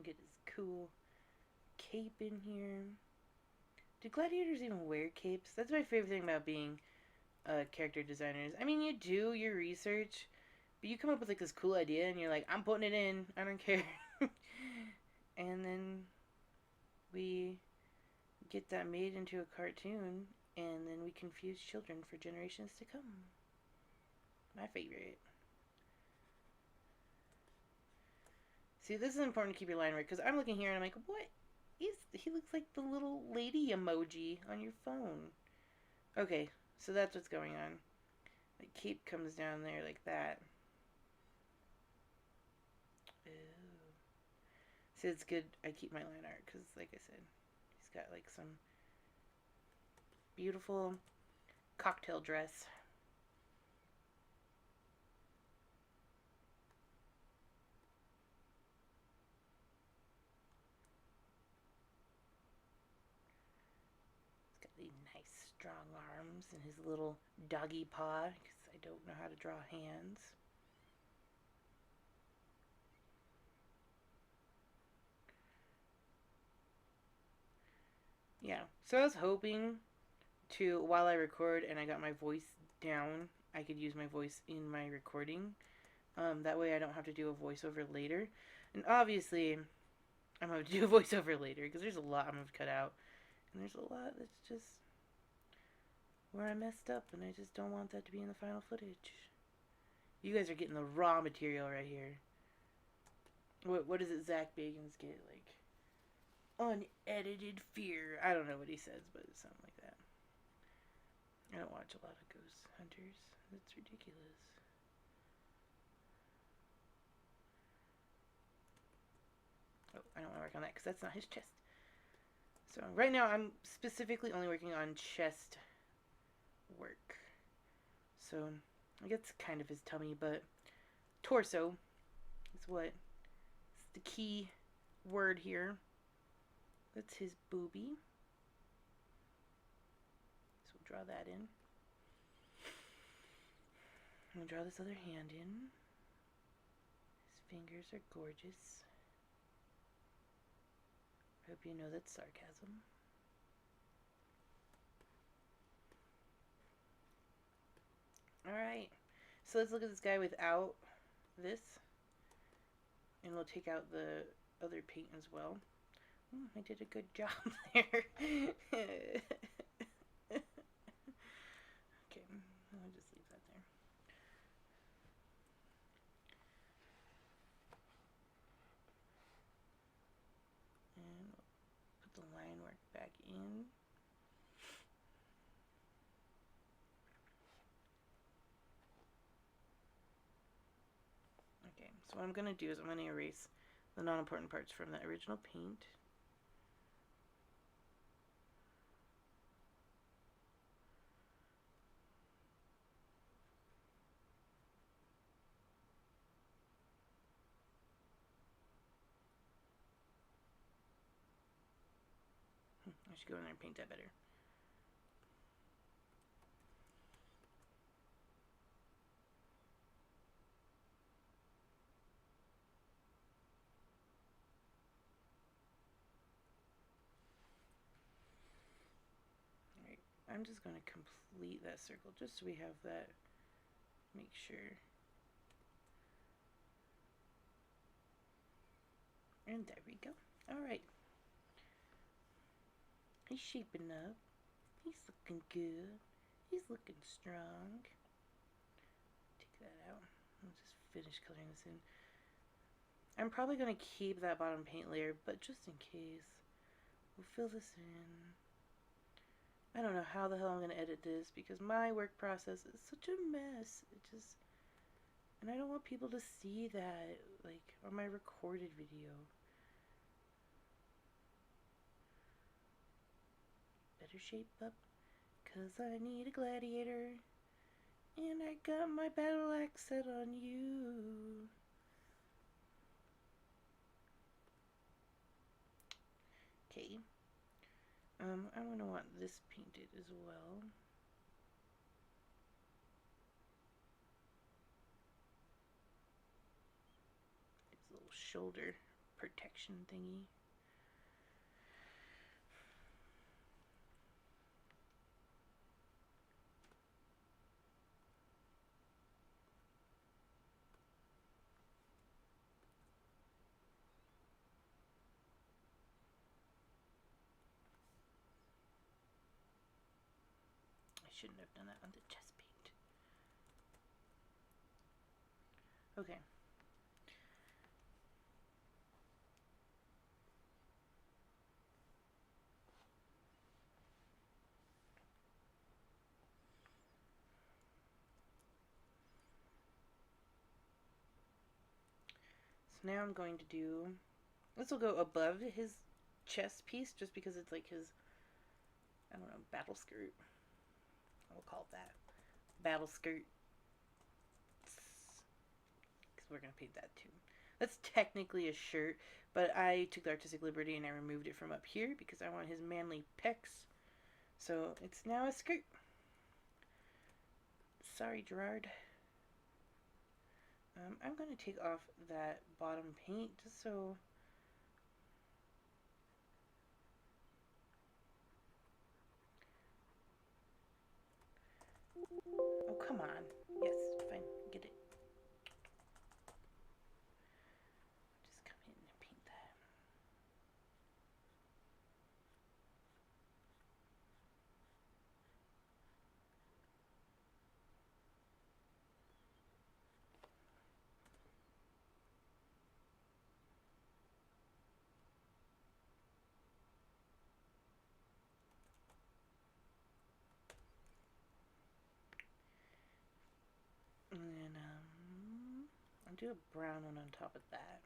[SPEAKER 1] Get his cool cape in here. Do gladiators even wear capes? That's my favorite thing about being character designers. I mean, you do your research, but you come up with like this cool idea and you're like, I'm putting it in, I don't care. And then we get that made into a cartoon, and then we confuse children for generations to come. My favorite. See, this is important to keep your line right, because I'm looking here and I'm like, what is... He looks like the little lady emoji on your phone. Okay, so that's what's going on. The cape comes down there like that. Ooh. See, it's good I keep my line art, because like I said, he's got like some beautiful cocktail dress. Nice strong arms and his little doggy paw, because I don't know how to draw hands. Yeah, so I was hoping to, while I record and I got my voice down, I could use my voice in my recording. That way I don't have to do a voiceover later. And obviously, I'm going to do a voiceover later, because there's a lot I'm going to cut out. And there's a lot that's just where I messed up, and I just don't want that to be in the final footage. You guys are getting the raw material right here. What does it Zach Bagans get? Like, unedited fear. I don't know what he says, but it's something like that. I don't watch a lot of Ghost Hunters. That's ridiculous. Oh, I don't want to work on that because that's not his chest. So right now I'm specifically only working on chest work. So I guess kind of his tummy, but torso is what is the key word here. That's his boobie. So we'll draw that in. I'm gonna draw this other hand in. His fingers are gorgeous. I hope you know that's sarcasm. Alright, so let's look at this guy without this. And we'll take out the other paint as well. I did a good job there. Okay, I'll just leave that there. And we'll put the line work back in. Okay, so what I'm going to do is I'm going to erase the non-important parts from the original paint. I should go in there and paint that better. I'm just going to complete that circle just so we have that. Make sure. And there we go. Alright. He's shaping up. He's looking good. He's looking strong. Take that out. I'll just finish coloring this in. I'm probably going to keep that bottom paint layer, but just in case, we'll fill this in. I don't know how the hell I'm going to edit this because my work process is such a mess. It just, and I don't want people to see that, like, on my recorded video. Better shape up, 'cause I need a gladiator, and I got my battle axe set on you. Okay. I'm gonna want this painted as well. It's a little shoulder protection thingy. I shouldn't have done that on the chest paint. Okay. So now I'm going to do, this will go above his chest piece just because it's like his, I don't know, battle skirt. We'll call it that. Battle skirt. Because we're going to paint that too. That's technically a shirt, but I took the artistic liberty and I removed it from up here because I want his manly pecs. So it's now a skirt. Sorry, Gerard. I'm going to take off that bottom paint just so... Oh, come on. Yes, fine. Get it. Just come in and paint that. And then, I'll do a brown one on top of that.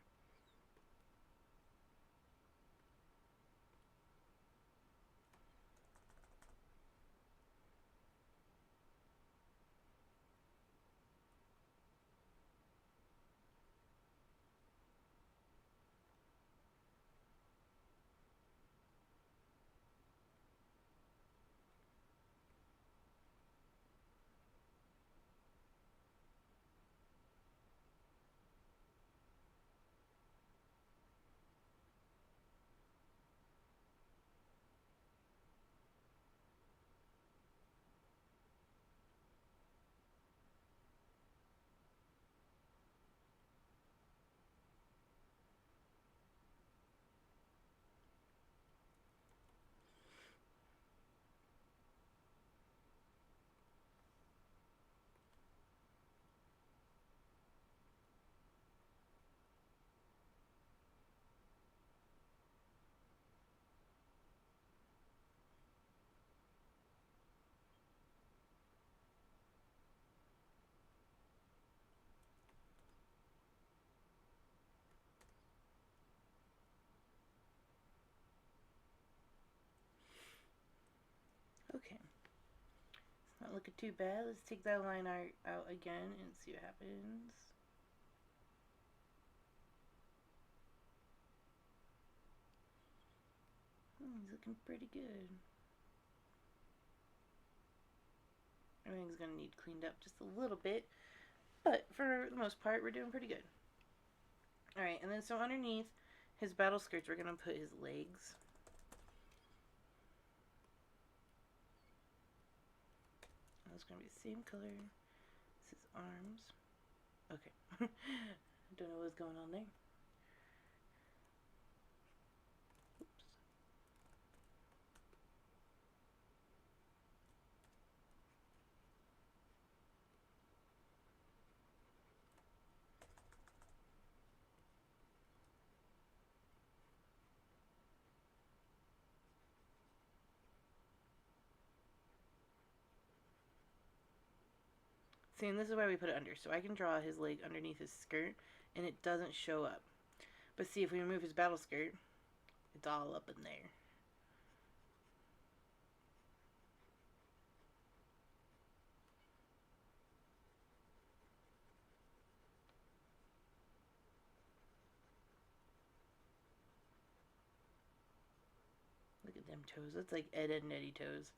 [SPEAKER 1] Okay. It's not looking too bad. Let's take that line art out again and see what happens. He's looking pretty good. Everything's going to need cleaned up just a little bit, but for the most part, we're doing pretty good. Alright, and then so underneath his battle skirts, we're going to put his legs. it's going to be the same color. This is arms. Okay. Don't know what's going on there. Oops. See, and this is why we put it under. So I can draw his leg underneath his skirt, and it doesn't show up. But see, if we remove his battle skirt, it's all up in there. Look at them toes. That's like Ed, Edd and Eddy toes.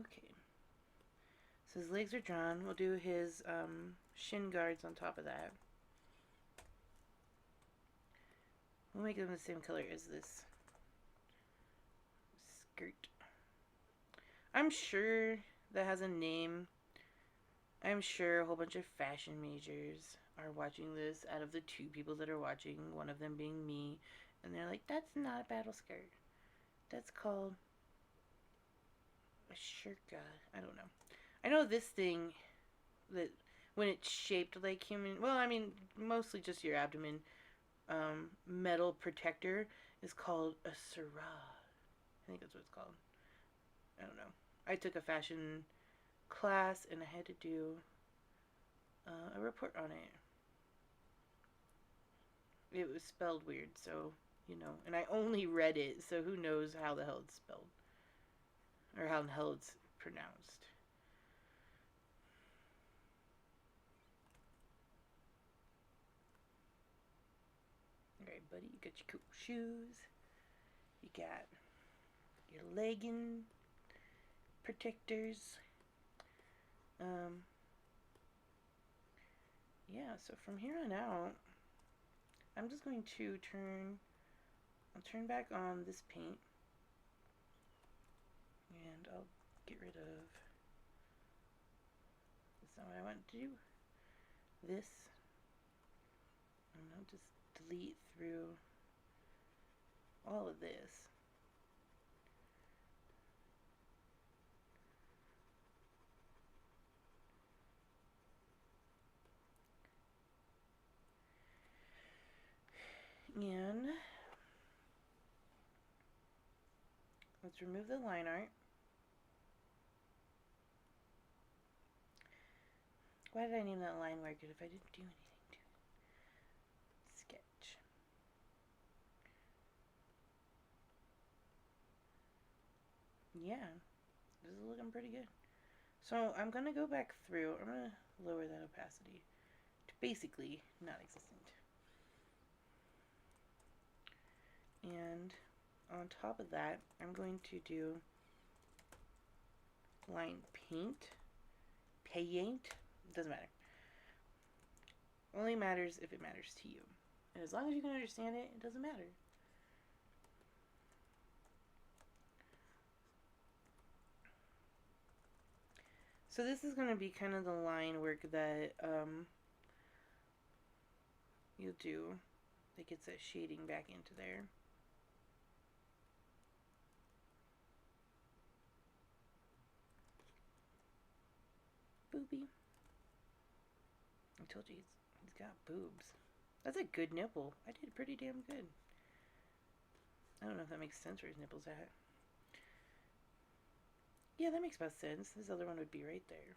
[SPEAKER 1] Okay. So his legs are drawn. We'll do his shin guards on top of that. We'll make them the same color as this skirt. I'm sure that has a name. I'm sure a whole bunch of fashion majors are watching this. Out of the 2 people that are watching, one of them being me, and they're like, that's not a battle skirt. That's called a shirka. I don't know. I know this thing, that when it's shaped like human, well, I mean, mostly just your abdomen, metal protector is called a sarah. I think that's what it's called. I don't know. I took a fashion class and I had to do a report on it. It was spelled weird, so, you know, and I only read it, so who knows how the hell it's spelled, or how the hell it's pronounced. Alright, buddy, you got your cool shoes, you got your legging protectors. Yeah, so from here on out, I'm just going to I'll turn back on this paint, and I'll get rid of, that's not what I want to do, this, and I'll just delete through all of this. And let's remove the line art. Why did I name that line work if I didn't do anything to it? Sketch. Yeah, this is looking pretty good. So I'm going to go back through, I'm going to lower that opacity to basically non-existent. And on top of that, I'm going to do line paint, doesn't matter. Only matters if it matters to you. And as long as you can understand it, it doesn't matter. So this is going to be kind of the line work that you'll do that gets that shading back into there. Boobie. I told you he's got boobs. That's a good nipple. I did pretty damn good. I don't know if that makes sense where his nipple's at. Yeah, that makes about sense. This other one would be right there.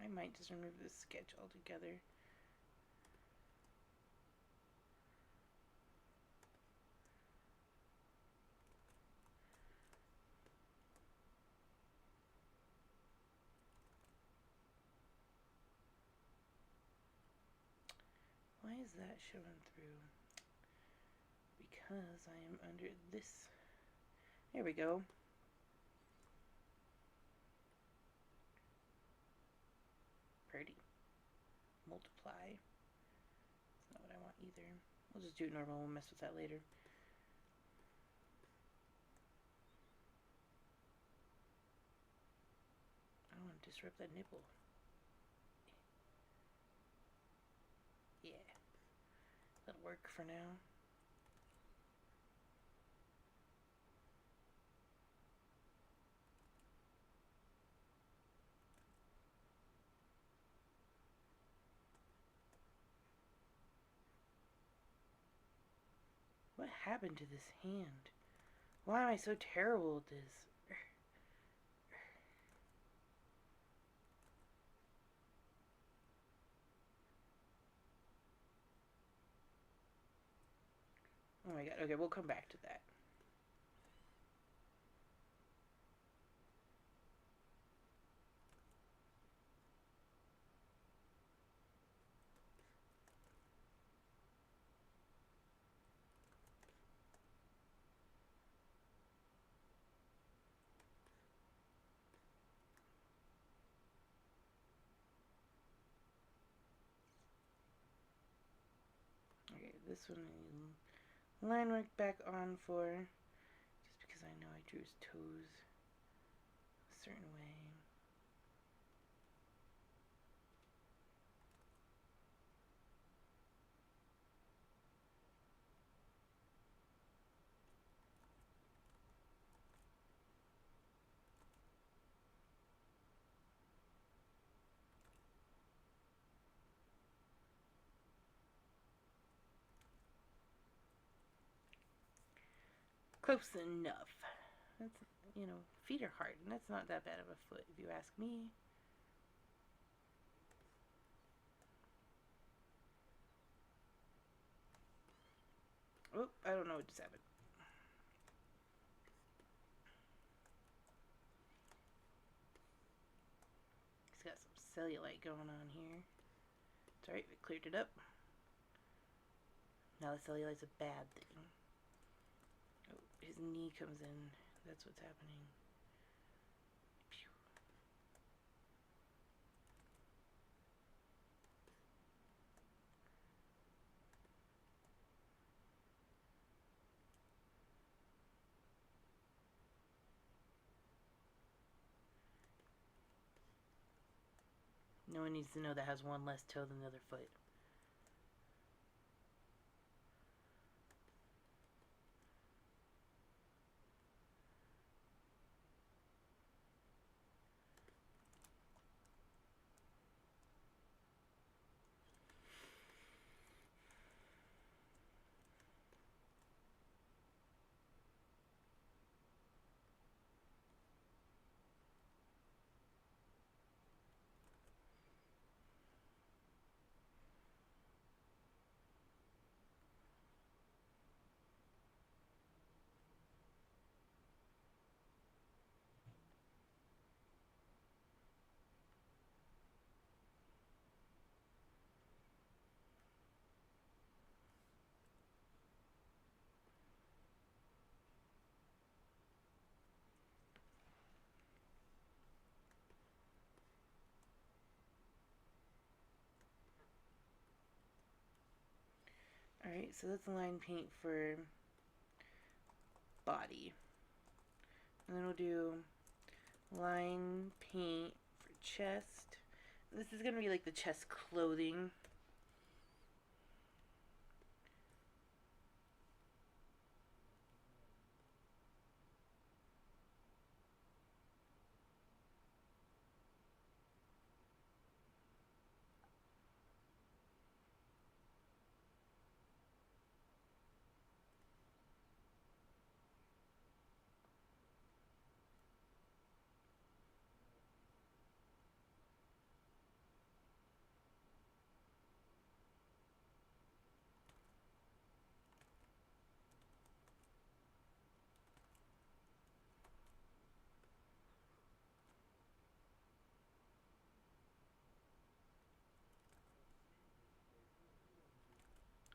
[SPEAKER 1] I might just remove this sketch altogether. Why is that showing through? because I am under this. There we go. Pretty. Multiply. That's not what I want either. We'll just do it normal. We'll mess with that later. I don't want to disrupt that nipple. Yeah. That'll work for now. What happened to this hand? Why am I so terrible at this? Oh my god. Okay, we'll come back to that. Okay, this one I line work back on for, just because I know I drew his toes a certain way. Close enough. That's, you know, feet are hard, and that's not that bad of a foot, if you ask me. Oh, I don't know what just happened. He's got some cellulite going on here. It's alright, we cleared it up. Now the cellulite's a bad thing. Oh, his knee comes in. That's what's happening. Pew. No one needs to know that has one less toe than the other foot. Alright, so that's the line paint for body. And then we'll do line paint for chest. This is going to be like the chest clothing.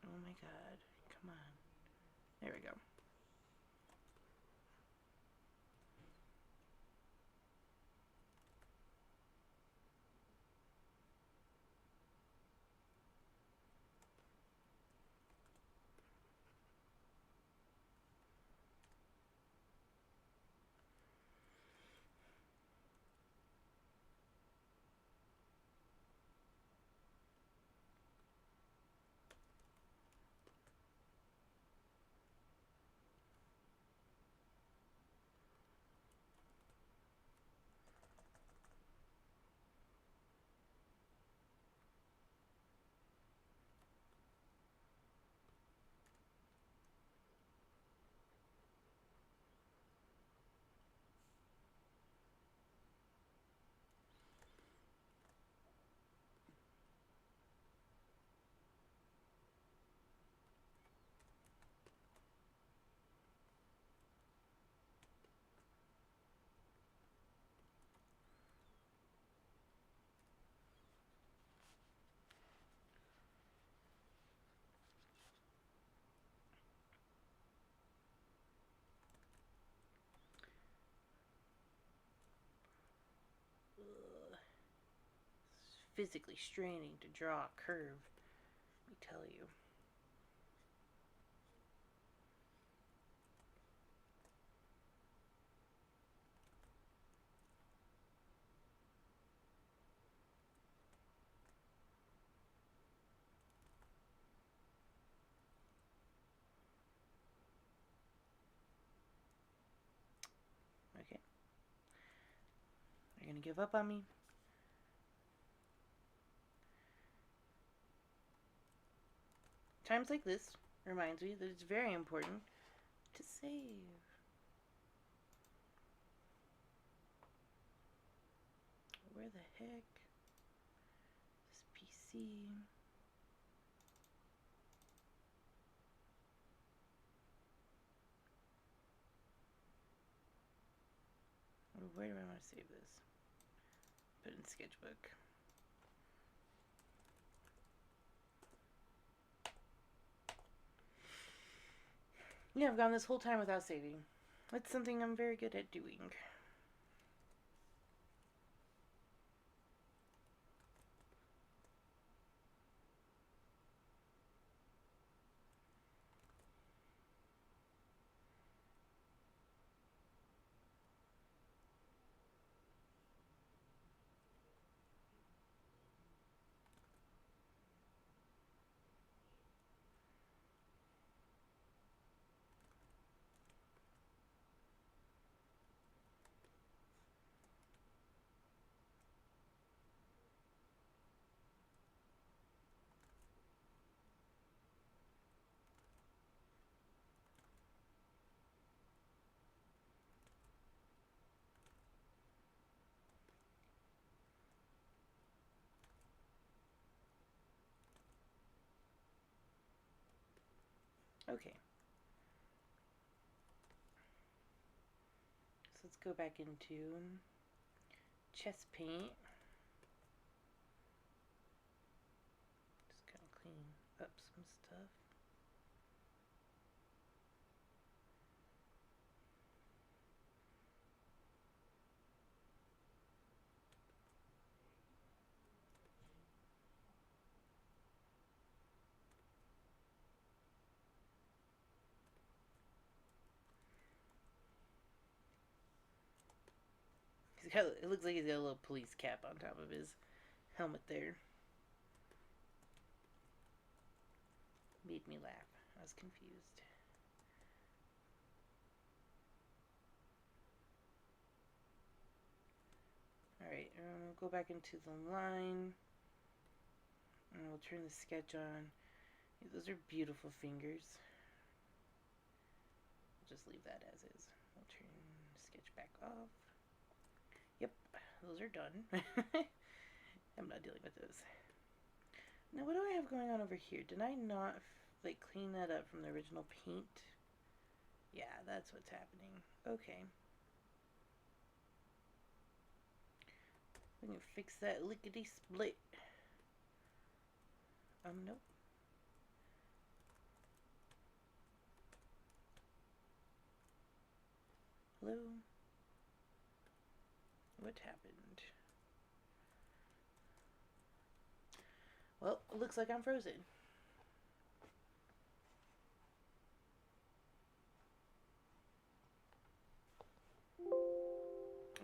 [SPEAKER 1] Oh my god, come on. There we go. Ugh. It's physically straining to draw a curve, let me tell you. Okay. You're gonna give up on me? Times like this reminds me that it's very important to save. Where the heck? This PC. Where do I want to save this? Put it in sketchbook. Yeah, I've gone this whole time without saving. That's something I'm very good at doing. Okay. So let's go back into chest paint. Just kind of clean up some stuff. It looks like he's got a little police cap on top of his helmet there. Made me laugh. I was confused. Alright, we'll go back into the line. And we'll turn the sketch on. Those are beautiful fingers. We'll just leave that as is. We'll turn the sketch back off. Yep, those are done. I'm not dealing with those. Now, what do I have going on over here? Did I not, like, clean that up from the original paint? Yeah, that's what's happening. Okay. We can fix that lickety-split. Nope. Hello? What happened? Well, it looks like I'm frozen.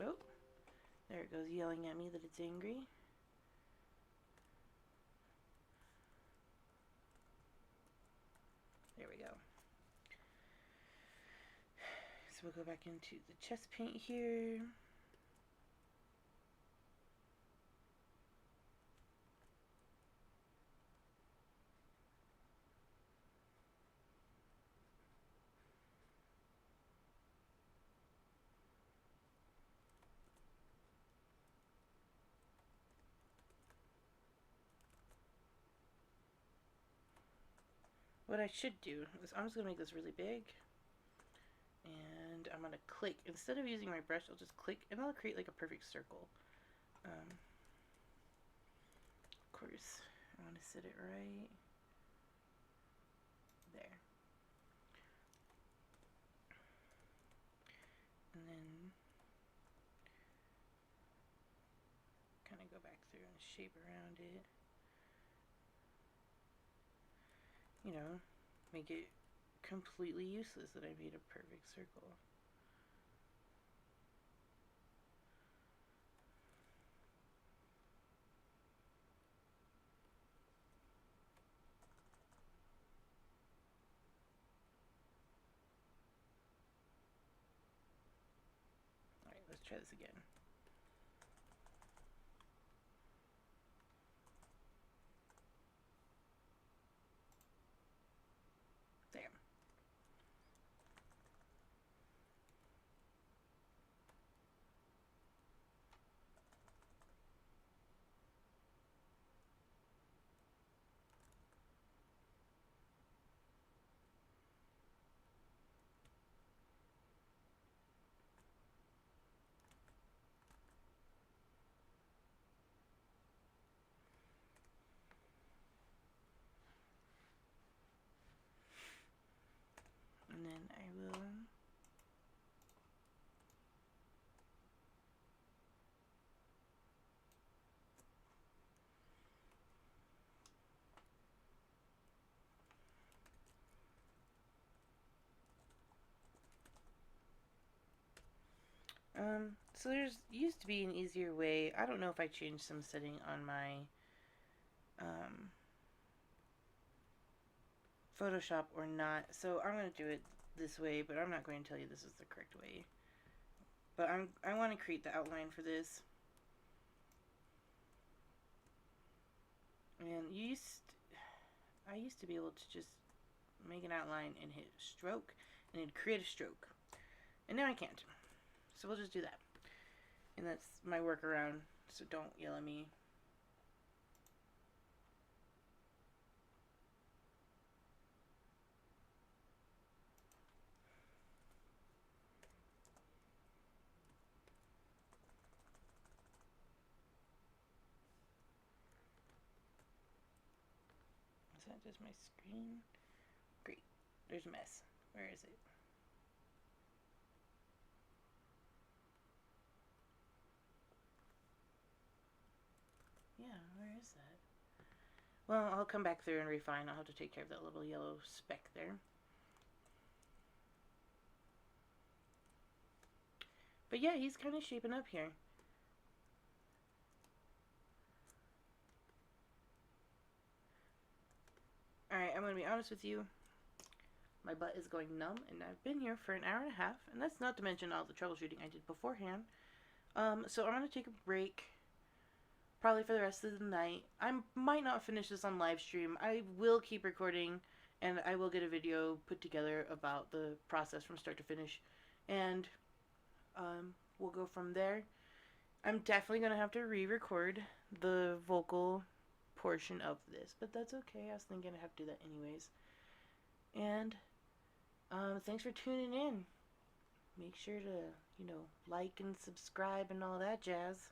[SPEAKER 1] Oh, there it goes, yelling at me that it's angry. There we go. So we'll go back into the chest paint here. What I should do is I'm just going to make this really big. And I'm going to click. Instead of using my brush, I'll just click and I'll create like a perfect circle. Of course, I want to set it right there. And then kind of go back through and shape around it. You know, make it completely useless that I made a perfect circle. Alright, let's try this again. There. And then I will so there's used to be an easier way. I don't know if I changed some setting on my Photoshop or not. So I'm going to do it this way, but I'm not going to tell you this is the correct way. But I want to create the outline for this. And I used to be able to just make an outline and hit stroke, and it'd create a stroke. And now I can't. So we'll just do that. And that's my workaround, so don't yell at me. Is that just my screen? Great. There's a mess. Where is it? Yeah, where is that? Well, I'll come back through and refine. I'll have to take care of that little yellow speck there. But yeah, he's kind of shaping up here. Alright, I'm going to be honest with you. My butt is going numb, and I've been here for an hour and a half, and that's not to mention all the troubleshooting I did beforehand. So I'm going to take a break, probably for the rest of the night. I might not finish this on live stream. I will keep recording, and I will get a video put together about the process from start to finish, and we'll go from there. I'm definitely going to have to re-record the vocal portion of this, but that's okay. I was thinking I'd have to do that anyways. And thanks for tuning in. Make sure to, like and subscribe and all that jazz.